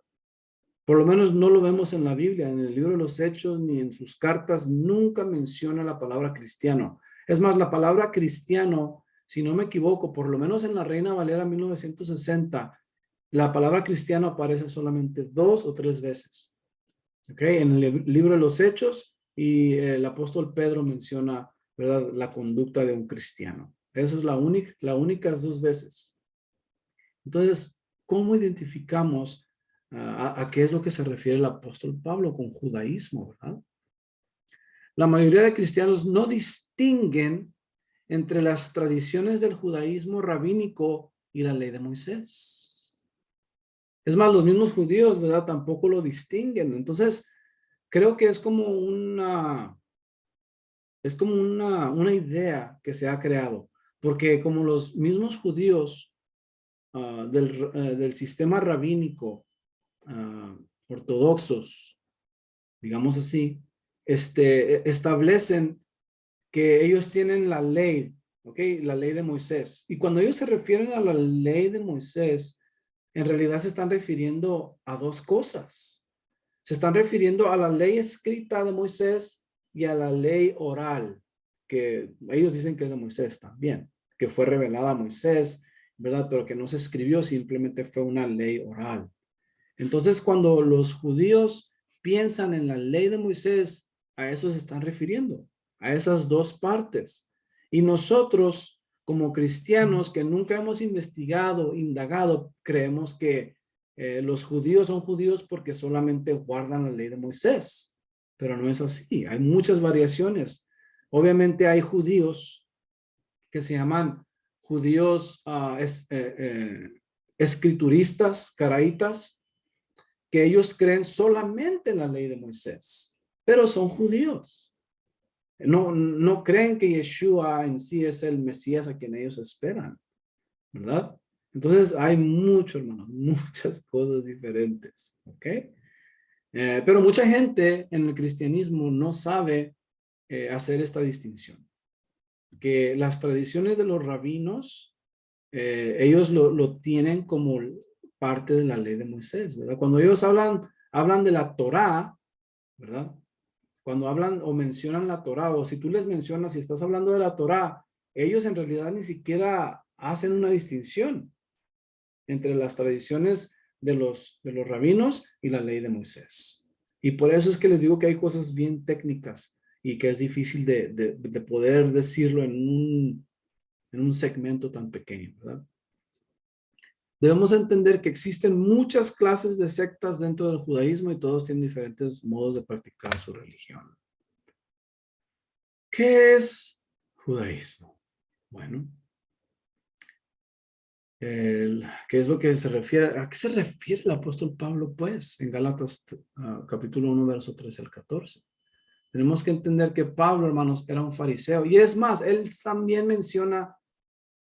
Por lo menos no lo vemos en la Biblia, en el libro de los Hechos, ni en sus cartas, nunca menciona la palabra cristiano. Es más, la palabra cristiano, si no me equivoco, por lo menos en la Reina Valera 1960, la palabra cristiano aparece solamente 2 o 3 veces. ¿Ok? En el libro de los Hechos y el apóstol Pedro menciona, ¿verdad?, la conducta de un cristiano. Eso es las únicas 2 veces. Entonces, ¿cómo identificamos a qué es lo que se refiere el apóstol Pablo con judaísmo, verdad? La mayoría de cristianos no distinguen entre las tradiciones del judaísmo rabínico y la ley de Moisés. Es más, los mismos judíos, ¿verdad?, tampoco lo distinguen. Entonces, creo que es como una idea que se ha creado, porque como los mismos judíos del sistema rabínico ortodoxos, digamos así, establecen que ellos tienen la ley, ¿ok? La ley de Moisés. Y cuando ellos se refieren a la ley de Moisés, en realidad se están refiriendo a 2 cosas. Se están refiriendo a la ley escrita de Moisés y a la ley oral, que ellos dicen que es de Moisés también, que fue revelada a Moisés, ¿verdad? Pero que no se escribió, simplemente fue una ley oral. Entonces, cuando los judíos piensan en la ley de Moisés, a eso se están refiriendo, a esas 2 partes. Y nosotros, como cristianos que nunca hemos indagado, creemos que los judíos son judíos porque solamente guardan la ley de Moisés. Pero no es así, hay muchas variaciones. Obviamente hay judíos que se llaman judíos escrituristas, caraítas, que ellos creen solamente en la ley de Moisés, pero son judíos. No creen que Yeshua en sí es el Mesías a quien ellos esperan, ¿verdad? Entonces hay hermanos, muchas cosas diferentes, ¿ok? Pero mucha gente en el cristianismo no sabe hacer esta distinción. Que las tradiciones de los rabinos, ellos lo tienen como parte de la ley de Moisés, ¿verdad? Cuando ellos hablan de la Torá, ¿verdad? Cuando hablan o mencionan la Torá, o si tú les mencionas, si estás hablando de la Torá, ellos en realidad ni siquiera hacen una distinción entre las tradiciones de los rabinos y la ley de Moisés. Y por eso es que les digo que hay cosas bien técnicas y que es difícil de poder decirlo en un segmento tan pequeño, ¿verdad? Debemos entender que existen muchas clases de sectas dentro del judaísmo y todos tienen diferentes modos de practicar su religión. ¿Qué es judaísmo? Bueno, ¿qué es lo que se refiere? ¿A qué se refiere el apóstol Pablo, pues, en Gálatas capítulo 1, verso 13 al 14? Tenemos que entender que Pablo, hermanos, era un fariseo. Y es más, él también menciona,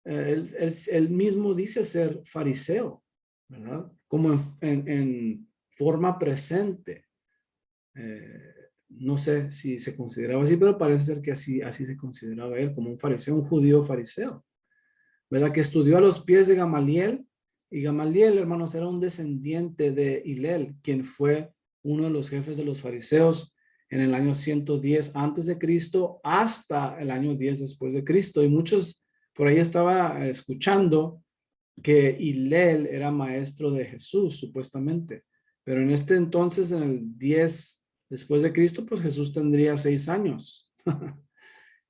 él mismo dice ser fariseo, ¿verdad? Como en forma presente. No sé si se consideraba así, pero parece ser que así se consideraba él, como un fariseo, un judío fariseo, ¿verdad? Que estudió a los pies de Gamaliel. Y Gamaliel, hermanos, era un descendiente de Hilel, quien fue uno de los jefes de los fariseos en el año 110 antes de Cristo hasta el año 10 después de Cristo. Y muchos por ahí estaba escuchando que Hilel era maestro de Jesús, supuestamente. Pero en este entonces, en el 10 después de Cristo, pues Jesús tendría 6 años.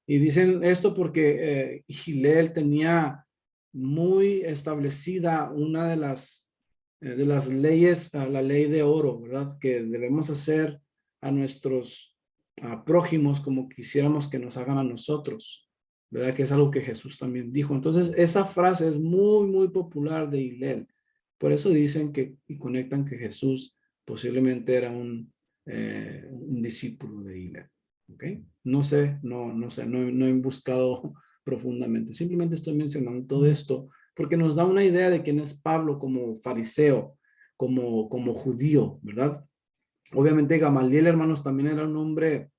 Y dicen esto porque Hillel tenía muy establecida una de las leyes, la ley de oro, ¿verdad? Que debemos hacer a nuestros prójimos como quisiéramos que nos hagan a nosotros, ¿verdad? Que es algo que Jesús también dijo. Entonces, esa frase es muy, muy popular de Hillel. Por eso dicen que y conectan que Jesús posiblemente era un discípulo de Hillel. ¿Ok? No sé, no he buscado profundamente. Simplemente estoy mencionando todo esto porque nos da una idea de quién es Pablo como fariseo, como judío, ¿verdad? Obviamente Gamaliel, hermanos, también era un hombre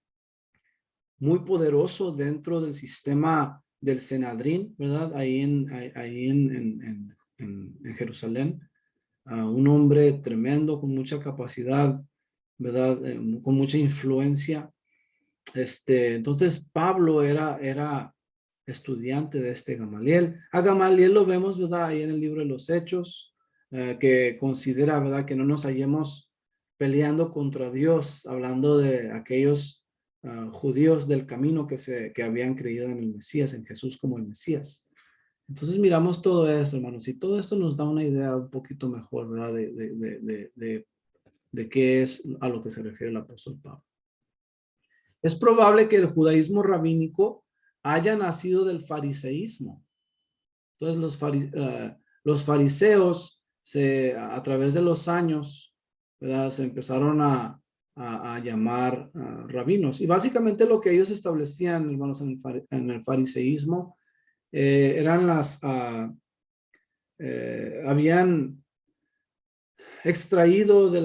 muy poderoso dentro del sistema del Senadrín, ¿verdad? Ahí en Jerusalén. Un hombre tremendo, con mucha capacidad, ¿verdad? Con mucha influencia. Entonces Pablo era estudiante de este Gamaliel. A Gamaliel lo vemos, ¿verdad? Ahí en el libro de los Hechos, que considera, ¿verdad? Que no nos hallemos peleando contra Dios, hablando de aquellos judíos del camino que habían creído en el Mesías, en Jesús como el Mesías. Entonces miramos todo esto, hermanos, y todo esto nos da una idea un poquito mejor, ¿verdad? De qué es a lo que se refiere el apóstol Pablo. Es probable que el judaísmo rabínico haya nacido del fariseísmo. Entonces los fariseos a través de los años, ¿verdad? Se empezaron a llamar rabinos. Y básicamente lo que ellos establecían, hermanos, en el fariseísmo eran habían extraído de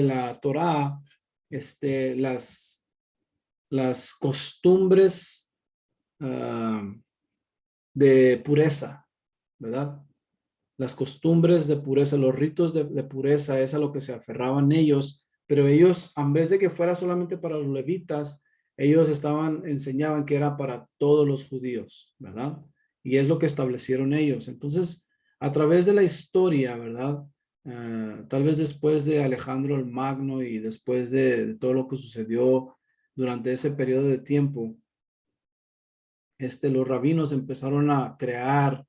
la Torá las costumbres de pureza, ¿verdad? Las costumbres de pureza, los ritos de pureza, es a lo que se aferraban ellos, pero ellos, en vez de que fuera solamente para los levitas, ellos enseñaban que era para todos los judíos, ¿verdad? Y es lo que establecieron ellos. Entonces, a través de la historia, ¿verdad? Tal vez después de Alejandro el Magno y después de todo lo que sucedió durante ese periodo de tiempo, los rabinos empezaron a crear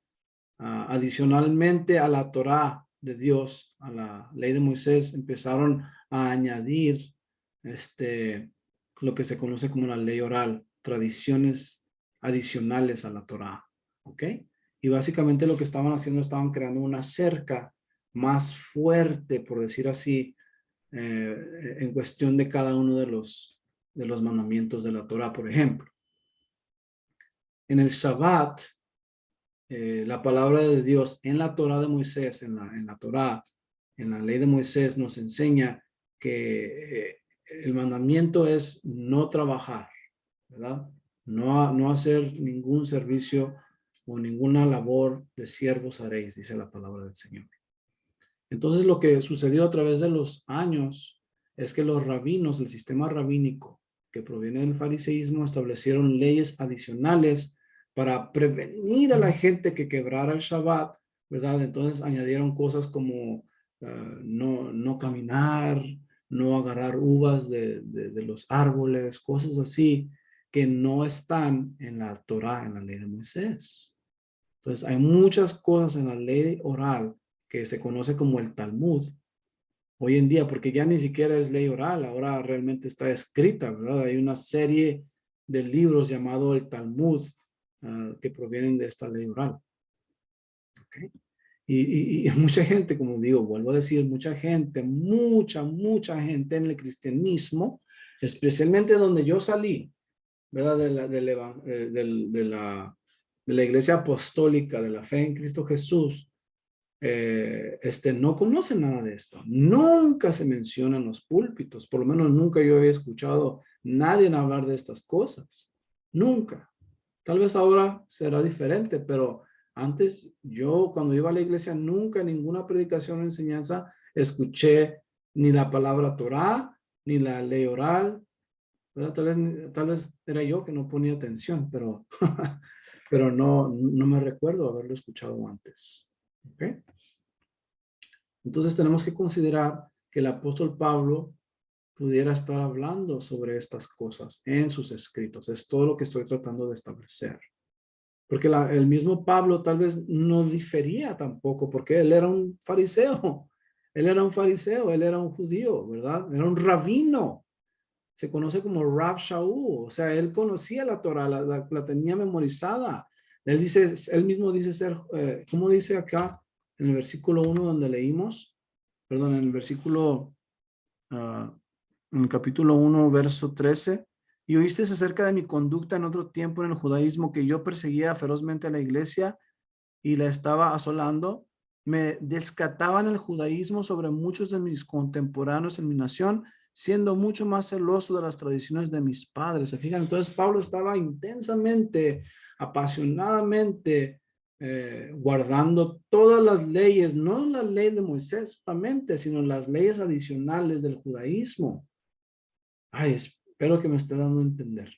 adicionalmente a la Torá de Dios, a la ley de Moisés, empezaron a añadir lo que se conoce como la ley oral, tradiciones adicionales a la Torá, ¿ok? Y básicamente lo que estaban haciendo, estaban creando una cerca más fuerte, por decir así, en cuestión de cada uno de los mandamientos de la Torá. Por ejemplo, en el Shabbat, la palabra de Dios en la Torá de Moisés, en la Torá, en la ley de Moisés nos enseña que el mandamiento es no trabajar, ¿verdad? No hacer ningún servicio o ninguna labor de siervos haréis, dice la palabra del Señor. Entonces lo que sucedió a través de los años es que los rabinos, el sistema rabínico que proviene del fariseísmo, establecieron leyes adicionales para prevenir a la gente que quebrara el Shabbat, ¿verdad? Entonces añadieron cosas como no caminar, no agarrar uvas de los árboles, cosas así que no están en la Torá, en la ley de Moisés. Entonces, hay muchas cosas en la ley oral que se conoce como el Talmud hoy en día, porque ya ni siquiera es ley oral, ahora realmente está escrita, ¿verdad? Hay una serie de libros llamado el Talmud que provienen de esta ley oral. ¿Okay? Y mucha gente, como digo, vuelvo a decir, mucha gente en el cristianismo, especialmente donde yo salí, ¿verdad? De la iglesia apostólica, de la fe en Cristo Jesús, no conocen nada de esto. Nunca se mencionan los púlpitos, por lo menos nunca yo había escuchado a nadie hablar de estas cosas. Nunca. Tal vez ahora será diferente, pero antes yo cuando iba a la iglesia nunca en ninguna predicación o enseñanza escuché ni la palabra Torá, ni la ley oral, ¿verdad? Tal vez era yo que no ponía atención, pero, pero no me recuerdo haberlo escuchado antes. ¿Okay? Entonces tenemos que considerar que el apóstol Pablo pudiera estar hablando sobre estas cosas en sus escritos. Es todo lo que estoy tratando de establecer. Porque el mismo Pablo tal vez no difería tampoco, porque él era un fariseo. Él era un fariseo, él era un judío, ¿verdad? Era un rabino. Se conoce como Rab Shaul. O sea, él conocía la Torah, la tenía memorizada. Él mismo dice ser, ¿cómo dice acá en el versículo 1 donde leímos? Perdón, en el versículo, ah, en el capítulo 1, verso 13. Y oíste acerca de mi conducta en otro tiempo en el judaísmo, que yo perseguía ferozmente a la iglesia y la estaba asolando. Me descataban el judaísmo sobre muchos de mis contemporáneos en mi nación, siendo mucho más celoso de las tradiciones de mis padres. ¿Se fijan? Entonces Pablo estaba intensamente, apasionadamente guardando todas las leyes, no la ley de Moisés solamente, sino las leyes adicionales del judaísmo. Ay, espero que me esté dando a entender.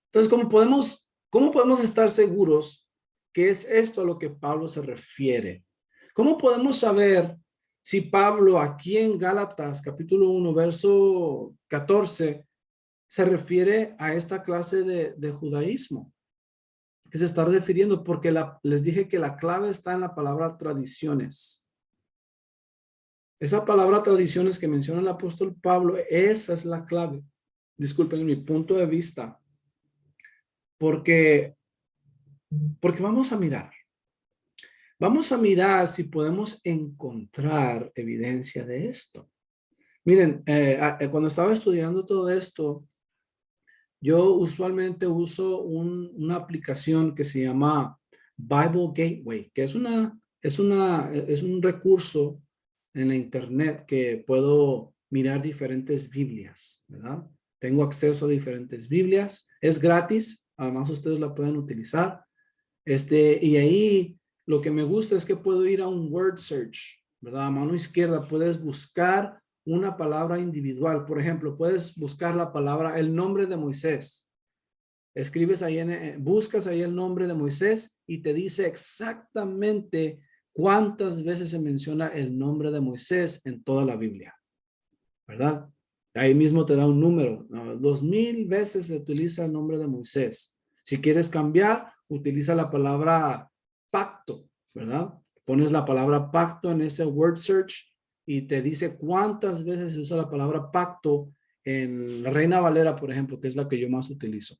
Entonces, ¿cómo podemos estar seguros que es esto a lo que Pablo se refiere? ¿Cómo podemos saber si Pablo aquí en Gálatas capítulo 1, verso 14, se refiere a esta clase de judaísmo? ¿Qué se está refiriendo? Porque les dije que la clave está en la palabra tradiciones. Esa palabra tradiciones que menciona el apóstol Pablo, esa es la clave. Disculpen mi punto de vista. Porque vamos a mirar. Vamos a mirar si podemos encontrar evidencia de esto. Miren, cuando estaba estudiando todo esto, yo usualmente uso una aplicación que se llama Bible Gateway, que es un recurso en la internet que puedo mirar diferentes Biblias, ¿verdad? Tengo acceso a diferentes Biblias. Es gratis, además ustedes la pueden utilizar. Y ahí lo que me gusta es que puedo ir a un word search, ¿verdad? A mano izquierda puedes buscar una palabra individual. Por ejemplo, puedes buscar la palabra, el nombre de Moisés. Escribes ahí, buscas ahí el nombre de Moisés y te dice exactamente cuántas veces se menciona el nombre de Moisés en toda la Biblia, ¿verdad? Ahí mismo te da un número. 2000 veces se utiliza el nombre de Moisés. Si quieres cambiar, utiliza la palabra pacto, ¿verdad? Pones la palabra pacto en ese word search y te dice cuántas veces se usa la palabra pacto en la Reina Valera, por ejemplo, que es la que yo más utilizo.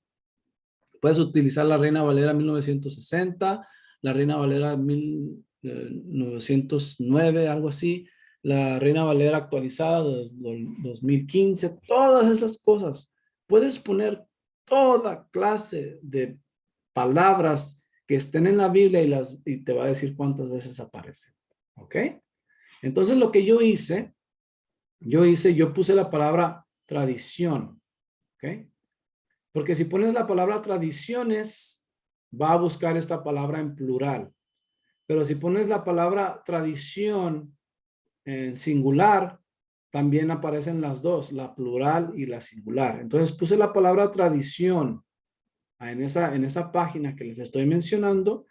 Puedes utilizar la Reina Valera 1960, la Reina Valera 1909, algo así, la Reina Valera actualizada de 2015, todas esas cosas. Puedes poner toda clase de palabras que estén en la Biblia y te va a decir cuántas veces aparecen. ¿Ok? Entonces lo que yo puse la palabra tradición. ¿Ok? Porque si pones la palabra tradiciones, va a buscar esta palabra en plural. Pero si pones la palabra tradición en singular, también aparecen las dos, la plural y la singular. Entonces puse la palabra tradición en esa página que les estoy mencionando.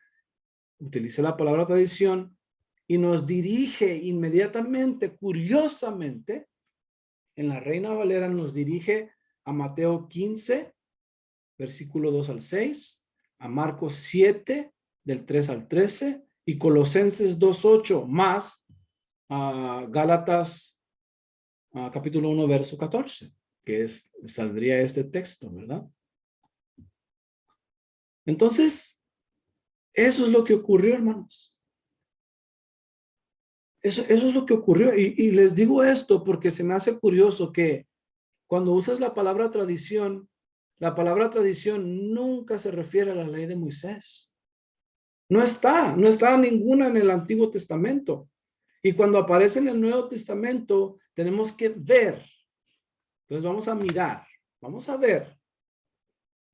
Utilicé la palabra tradición y nos dirige inmediatamente, curiosamente, en la Reina Valera nos dirige a Mateo 15, versículo 2 al 6, a Marcos 7, del 3 al 13, y Colosenses 2:8, más a Gálatas capítulo 1, verso 14, que saldría este texto, ¿verdad? Entonces, eso es lo que ocurrió, hermanos. Eso es lo que ocurrió. Y les digo esto porque se me hace curioso que cuando usas la palabra tradición nunca se refiere a la ley de Moisés. No está ninguna en el Antiguo Testamento. Y cuando aparece en el Nuevo Testamento, tenemos que ver. Entonces vamos a mirar, vamos a ver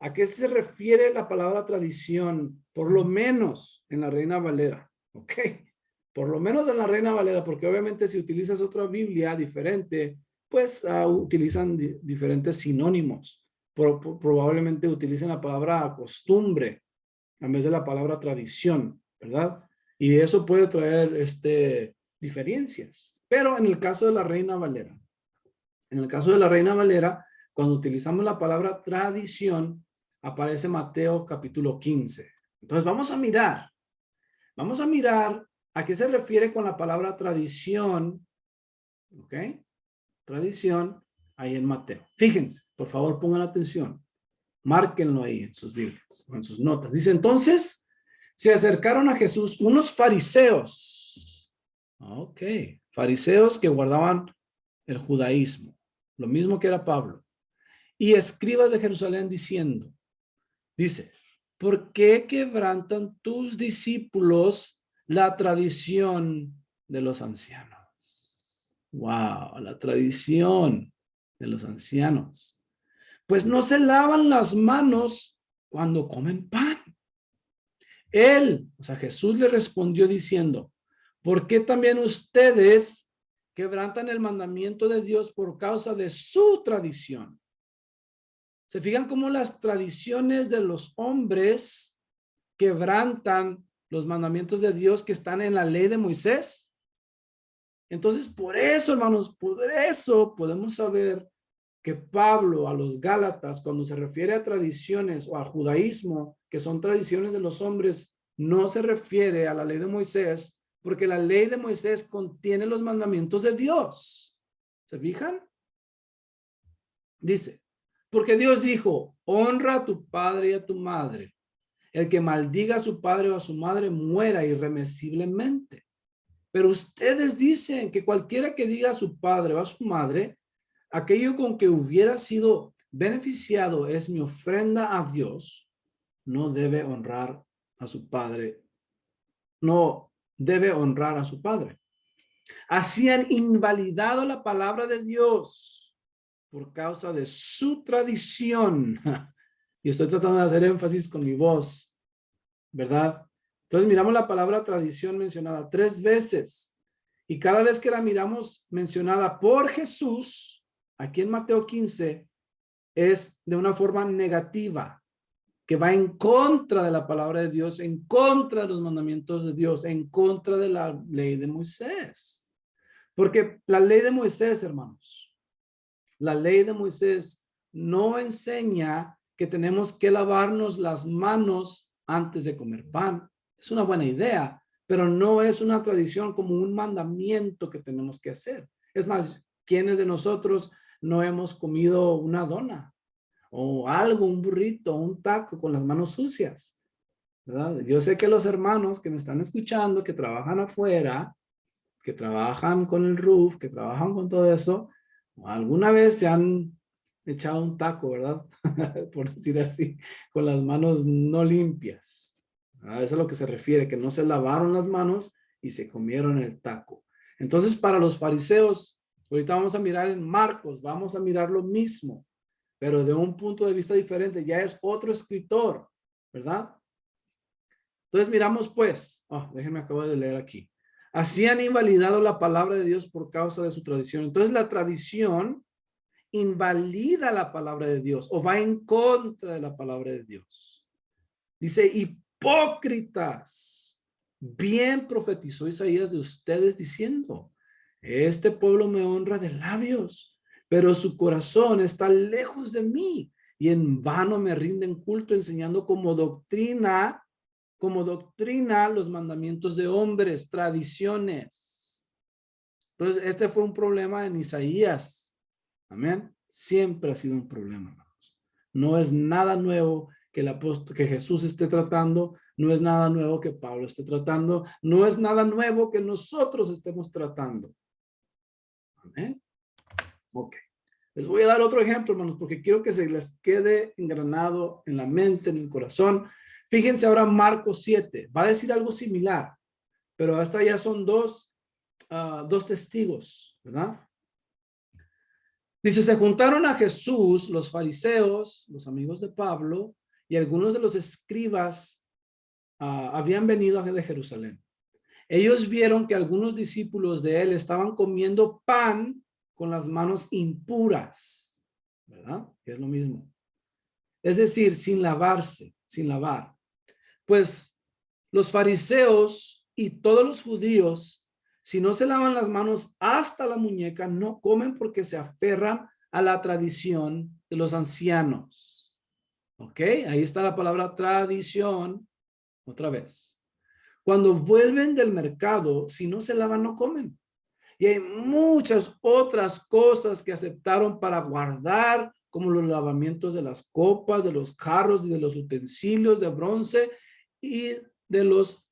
a qué se refiere la palabra tradición, por lo menos en la Reina Valera, ¿ok? Por lo menos en la Reina Valera, porque obviamente si utilizas otra Biblia diferente, pues utilizan diferentes sinónimos. Probablemente utilicen la palabra costumbre en vez de la palabra tradición, ¿verdad? Y eso puede traer diferencias. Pero en el caso de la Reina Valera, cuando utilizamos la palabra tradición, aparece Mateo capítulo 15. Entonces vamos a mirar a qué se refiere con la palabra tradición, ¿ok? Tradición ahí en Mateo. Fíjense, por favor pongan atención. Márquenlo ahí en sus Biblias, en sus notas. Dice, entonces se acercaron a Jesús unos fariseos. Ok, fariseos que guardaban el judaísmo, lo mismo que era Pablo. Y escribas de Jerusalén diciendo, dice, ¿por qué quebrantan tus discípulos la tradición de los ancianos? Wow, la tradición de los ancianos. Pues no se lavan las manos cuando comen pan. Él, o sea, Jesús le respondió diciendo, ¿por qué también ustedes quebrantan el mandamiento de Dios por causa de su tradición? ¿Se fijan cómo las tradiciones de los hombres quebrantan los mandamientos de Dios que están en la ley de Moisés? Entonces, por eso, hermanos, por eso podemos saber que Pablo a los Gálatas, cuando se refiere a tradiciones o al judaísmo, que son tradiciones de los hombres, no se refiere a la ley de Moisés, porque la ley de Moisés contiene los mandamientos de Dios. ¿Se fijan? Dice, porque Dios dijo, honra a tu padre y a tu madre. El que maldiga a su padre o a su madre muera irremisiblemente. Pero ustedes dicen que cualquiera que diga a su padre o a su madre, aquello con que hubiera sido beneficiado es mi ofrenda a Dios, no debe honrar a su padre. No debe honrar a su padre. Así han invalidado la palabra de Dios por causa de su tradición. Y estoy tratando de hacer énfasis con mi voz, ¿verdad? Entonces miramos la palabra tradición mencionada 3 veces. Y cada vez que la miramos mencionada por Jesús, aquí en Mateo 15, es de una forma negativa, que va en contra de la palabra de Dios, en contra de los mandamientos de Dios, en contra de la ley de Moisés. Porque la ley de Moisés, hermanos, la ley de Moisés no enseña que tenemos que lavarnos las manos antes de comer pan. Es una buena idea, pero no es una tradición como un mandamiento que tenemos que hacer. Es más, ¿quiénes de nosotros no hemos comido una dona o algo, un burrito, un taco con las manos sucias? ¿Verdad? Yo sé que los hermanos que me están escuchando, que trabajan afuera, que trabajan con el roof, que trabajan con todo eso, alguna vez se han echado un taco, ¿verdad? Por decir así, con las manos no limpias. Eso es a lo que se refiere, que no se lavaron las manos y se comieron el taco. Entonces, para los fariseos, ahorita vamos a mirar en Marcos, vamos a mirar lo mismo, pero de un punto de vista diferente. Ya es otro escritor, ¿verdad? Entonces miramos pues, déjenme acabar de leer aquí. Así han invalidado la palabra de Dios por causa de su tradición. Entonces la tradición invalida la palabra de Dios o va en contra de la palabra de Dios. Dice, hipócritas, Bien profetizó Isaías de ustedes diciendo, este pueblo me honra de labios, pero su corazón está lejos de mí y en vano me rinden culto enseñando como doctrina los mandamientos de hombres, tradiciones. Entonces, este fue un problema en Isaías. Amén. Siempre ha sido un problema, hermanos. No es nada nuevo que el apóstol, que Jesús esté tratando, no es nada nuevo que Pablo esté tratando, no es nada nuevo que nosotros estemos tratando. Amén. Ok. Les voy a dar otro ejemplo, hermanos, porque quiero que se les quede engranado en la mente, en el corazón. Fíjense ahora Marcos 7. Va a decir algo similar, pero hasta ya son dos testigos, ¿verdad? Dice, se juntaron a Jesús los fariseos, los amigos de Pablo, y algunos de los escribas habían venido de Jerusalén. Ellos vieron que algunos discípulos de él estaban comiendo pan con las manos impuras, ¿verdad? Que es lo mismo. Es decir, sin lavarse, sin lavar. Pues los fariseos y todos los judíos, si no se lavan las manos hasta la muñeca, no comen porque se aferran a la tradición de los ancianos. ¿Ok? Ahí está la palabra tradición. Otra vez. Cuando vuelven del mercado, si no se lavan, no comen. Y hay muchas otras cosas que aceptaron para guardar, como los lavamientos de las copas, de los carros y de los utensilios de bronce y de los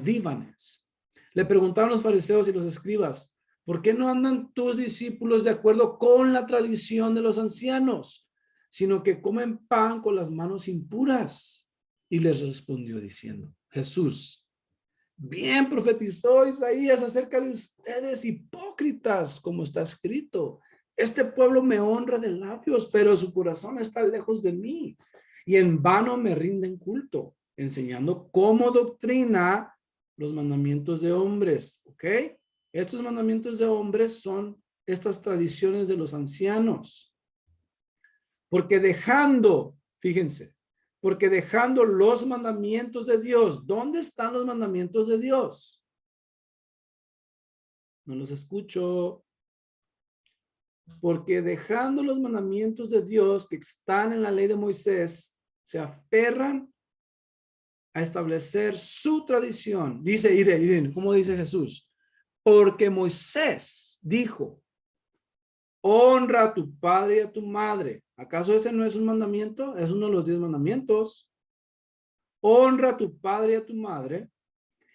dívanes. Le preguntaron los fariseos y los escribas, ¿por qué no andan tus discípulos de acuerdo con la tradición de los ancianos, sino que comen pan con las manos impuras? Y les respondió diciendo, Jesús, bien profetizó Isaías acerca de ustedes hipócritas, como está escrito. Este pueblo me honra de labios, pero su corazón está lejos de mí. Y en vano me rinden culto, enseñando como doctrina los mandamientos de hombres. ¿Ok? Estos mandamientos de hombres son estas tradiciones de los ancianos. Porque dejando, fíjense, porque dejando los mandamientos de Dios, ¿dónde están los mandamientos de Dios? No los escucho. Porque dejando los mandamientos de Dios que están en la ley de Moisés, se aferran a establecer su tradición. Dice, miren, ¿cómo dice Jesús? Porque Moisés dijo, honra a tu padre y a tu madre. ¿Acaso ese no es un mandamiento? Es uno de los 10 mandamientos. Honra a tu padre y a tu madre.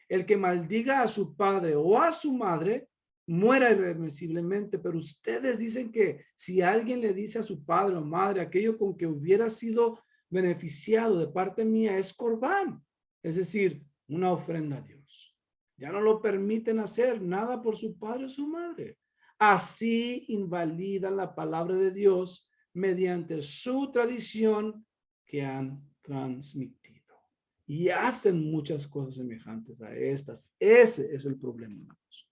El que maldiga a su padre o a su madre, muera irremisiblemente. Pero ustedes dicen que si alguien le dice a su padre o madre aquello con que hubiera sido beneficiado de parte mía es corbán, es decir, una ofrenda a Dios. Ya no lo permiten hacer nada por su padre o su madre. Así invalidan la palabra de Dios mediante su tradición que han transmitido. Y hacen muchas cosas semejantes a estas. Ese es el problema, hermanos.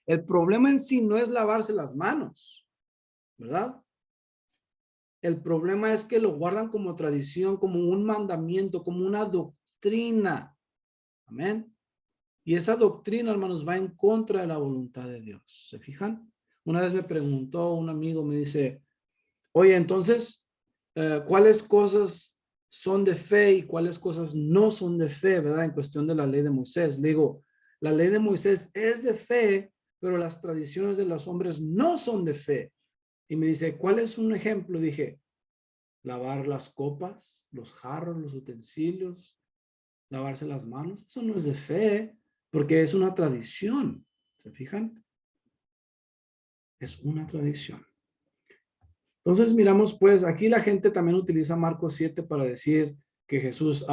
El problema en sí no es lavarse las manos, ¿verdad? El problema es que lo guardan como tradición, como un mandamiento, como una doctrina. Amén. Y esa doctrina, hermanos, va en contra de la voluntad de Dios. ¿Se fijan? Una vez me preguntó un amigo, me dice, oye, entonces, ¿cuáles cosas son de fe y cuáles cosas no son de fe, verdad? En cuestión de la ley de Moisés. Le digo, la ley de Moisés es de fe, pero las tradiciones de los hombres no son de fe. Y me dice, ¿cuál es un ejemplo? Dije, lavar las copas, los jarros, los utensilios, lavarse las manos. Eso no es de fe, porque es una tradición. ¿Se fijan? Es una tradición. Entonces miramos pues, aquí la gente también utiliza Marcos 7 para decir que Jesús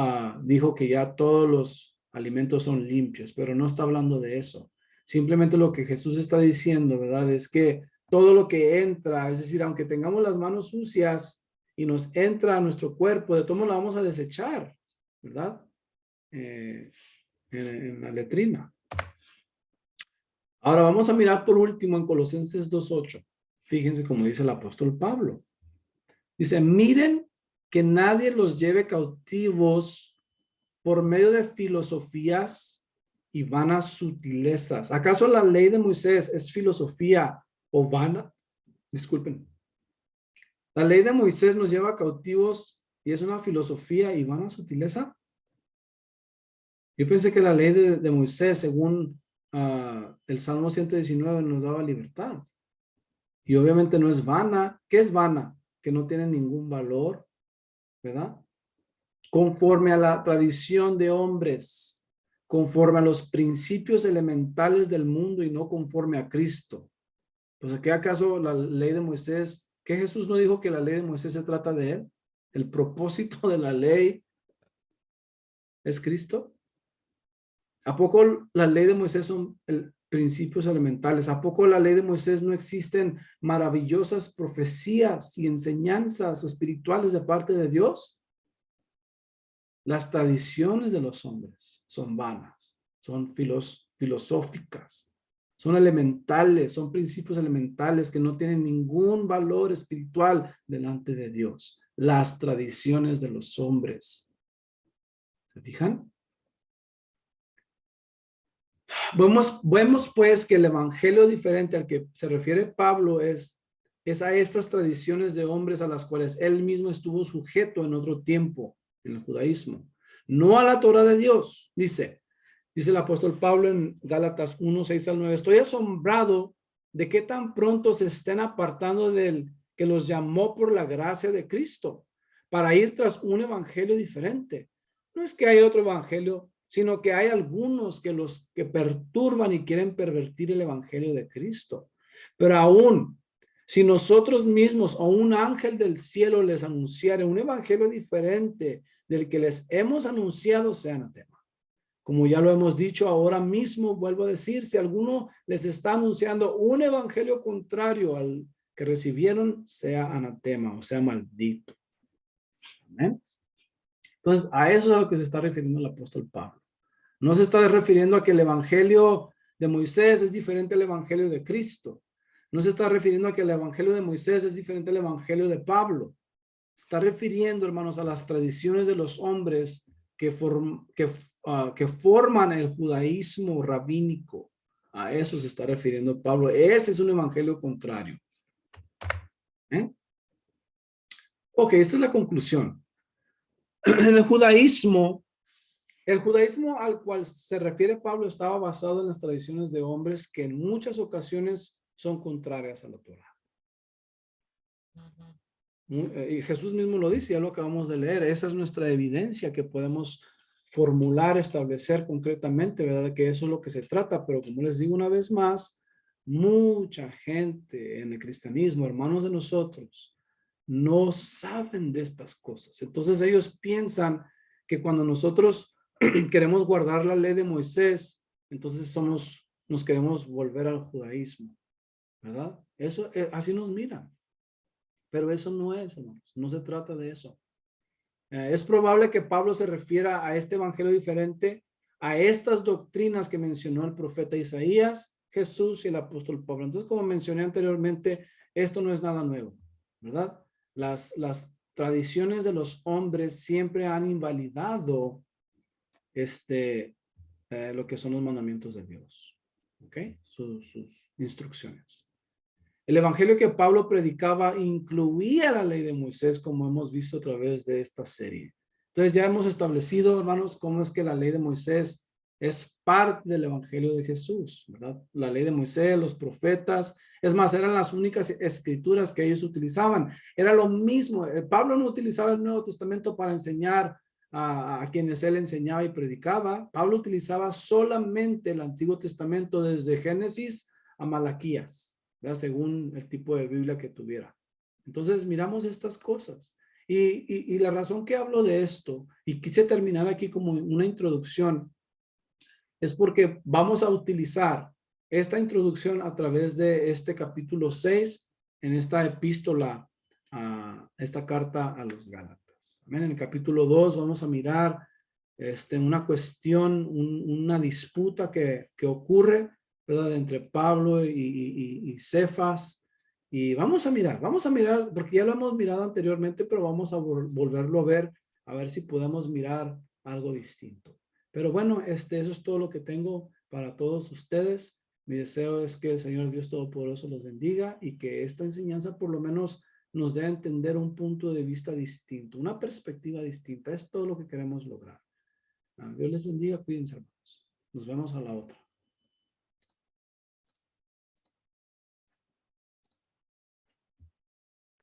dijo que ya todos los alimentos son limpios, pero no está hablando de eso. Simplemente lo que Jesús está diciendo, ¿verdad? Es que todo lo que entra, es decir, aunque tengamos las manos sucias y nos entra a nuestro cuerpo, de todo modo la vamos a desechar, ¿verdad? En la letrina. Ahora vamos a mirar por último en Colosenses 2:8. Fíjense cómo dice el apóstol Pablo. Dice, miren que nadie los lleve cautivos por medio de filosofías y vanas sutilezas. ¿Acaso la ley de Moisés es filosofía o vana? Disculpen. La ley de Moisés nos lleva cautivos y es una filosofía y vana sutileza. Yo pensé que la ley de Moisés, según el Salmo 119, nos daba libertad. Y obviamente no es vana. ¿Qué es vana? Que no tiene ningún valor, ¿verdad? Conforme a la tradición de hombres, conforme a los principios elementales del mundo y no conforme a Cristo. Pues, ¿qué acaso la ley de Moisés? ¿Qué Jesús no dijo que la ley de Moisés se trata de él? ¿El propósito de la ley es Cristo? ¿A poco la ley de Moisés son principios elementales? ¿A poco la ley de Moisés no existen maravillosas profecías y enseñanzas espirituales de parte de Dios? Las tradiciones de los hombres son vanas, son filosóficas, son elementales, son principios elementales que no tienen ningún valor espiritual delante de Dios. Las tradiciones de los hombres. ¿Se fijan? Vemos pues que el evangelio diferente al que se refiere Pablo es a estas tradiciones de hombres a las cuales él mismo estuvo sujeto en otro tiempo en el judaísmo, no a la Torah de Dios. Dice el apóstol Pablo en Gálatas 1, 6 al 9, estoy asombrado de que tan pronto se estén apartando del que los llamó por la gracia de Cristo para ir tras un evangelio diferente. No es que hay otro evangelio, sino que hay algunos que los que perturban y quieren pervertir el evangelio de Cristo. Pero aún, si nosotros mismos o un ángel del cielo les anunciara un evangelio diferente del que les hemos anunciado, sea anatema. Como ya lo hemos dicho, ahora mismo vuelvo a decir, si alguno les está anunciando un evangelio contrario al que recibieron, sea anatema, o sea maldito. Amén. Entonces, a eso es a lo que se está refiriendo el apóstol Pablo. No se está refiriendo a que el evangelio de Moisés es diferente al evangelio de Cristo. No se está refiriendo a que el evangelio de Moisés es diferente al evangelio de Pablo. Se está refiriendo, hermanos, a las tradiciones de los hombres que forman el judaísmo rabínico. A eso se está refiriendo Pablo. Ese es un evangelio contrario. Ok, esta es la conclusión. En el judaísmo al cual se refiere Pablo estaba basado en las tradiciones de hombres que en muchas ocasiones son contrarias a la Torah. Y Jesús mismo lo dice, ya lo acabamos de leer. Esa es nuestra evidencia que podemos formular, establecer concretamente, ¿verdad? Que eso es lo que se trata. Pero como les digo una vez más, mucha gente en el cristianismo, hermanos de nosotros, no saben de estas cosas. Entonces ellos piensan que cuando nosotros queremos guardar la ley de Moisés, entonces nos queremos volver al judaísmo, ¿verdad? Eso, así nos miran. Pero eso no es, hermanos, no se trata de eso. Es probable que Pablo se refiera a este evangelio diferente, a estas doctrinas que mencionó el profeta Isaías, Jesús y el apóstol Pablo. Entonces, como mencioné anteriormente, esto no es nada nuevo, ¿verdad? Las tradiciones de los hombres siempre han invalidado lo que son los mandamientos de Dios, ¿ok? Sus instrucciones. El evangelio que Pablo predicaba incluía la ley de Moisés, como hemos visto a través de esta serie. Entonces ya hemos establecido, hermanos, cómo es que la ley de Moisés es parte del evangelio de Jesús, ¿verdad? La ley de Moisés, los profetas, es más, eran las únicas escrituras que ellos utilizaban. Era lo mismo. Pablo no utilizaba el Nuevo Testamento para enseñar a quienes él enseñaba y predicaba. Pablo utilizaba solamente el Antiguo Testamento desde Génesis a Malaquías, ¿verdad? Según el tipo de Biblia que tuviera. Entonces miramos estas cosas. Y la razón que hablo de esto, y quise terminar aquí como una introducción, es porque vamos a utilizar esta introducción a través de este capítulo 6 en esta epístola, esta carta a los Gálatas. Amén. En el capítulo 2 vamos a mirar una cuestión, una disputa que ocurre, ¿verdad? Entre Pablo y Cefas. Y vamos a mirar, porque ya lo hemos mirado anteriormente, pero vamos a volverlo a ver si podemos mirar algo distinto. Pero bueno, eso es todo lo que tengo para todos ustedes. Mi deseo es que el Señor Dios Todopoderoso los bendiga y que esta enseñanza por lo menos nos dé a entender un punto de vista distinto, una perspectiva distinta. Es todo lo que queremos lograr. Dios les bendiga, cuídense, hermanos. Nos vemos a la otra.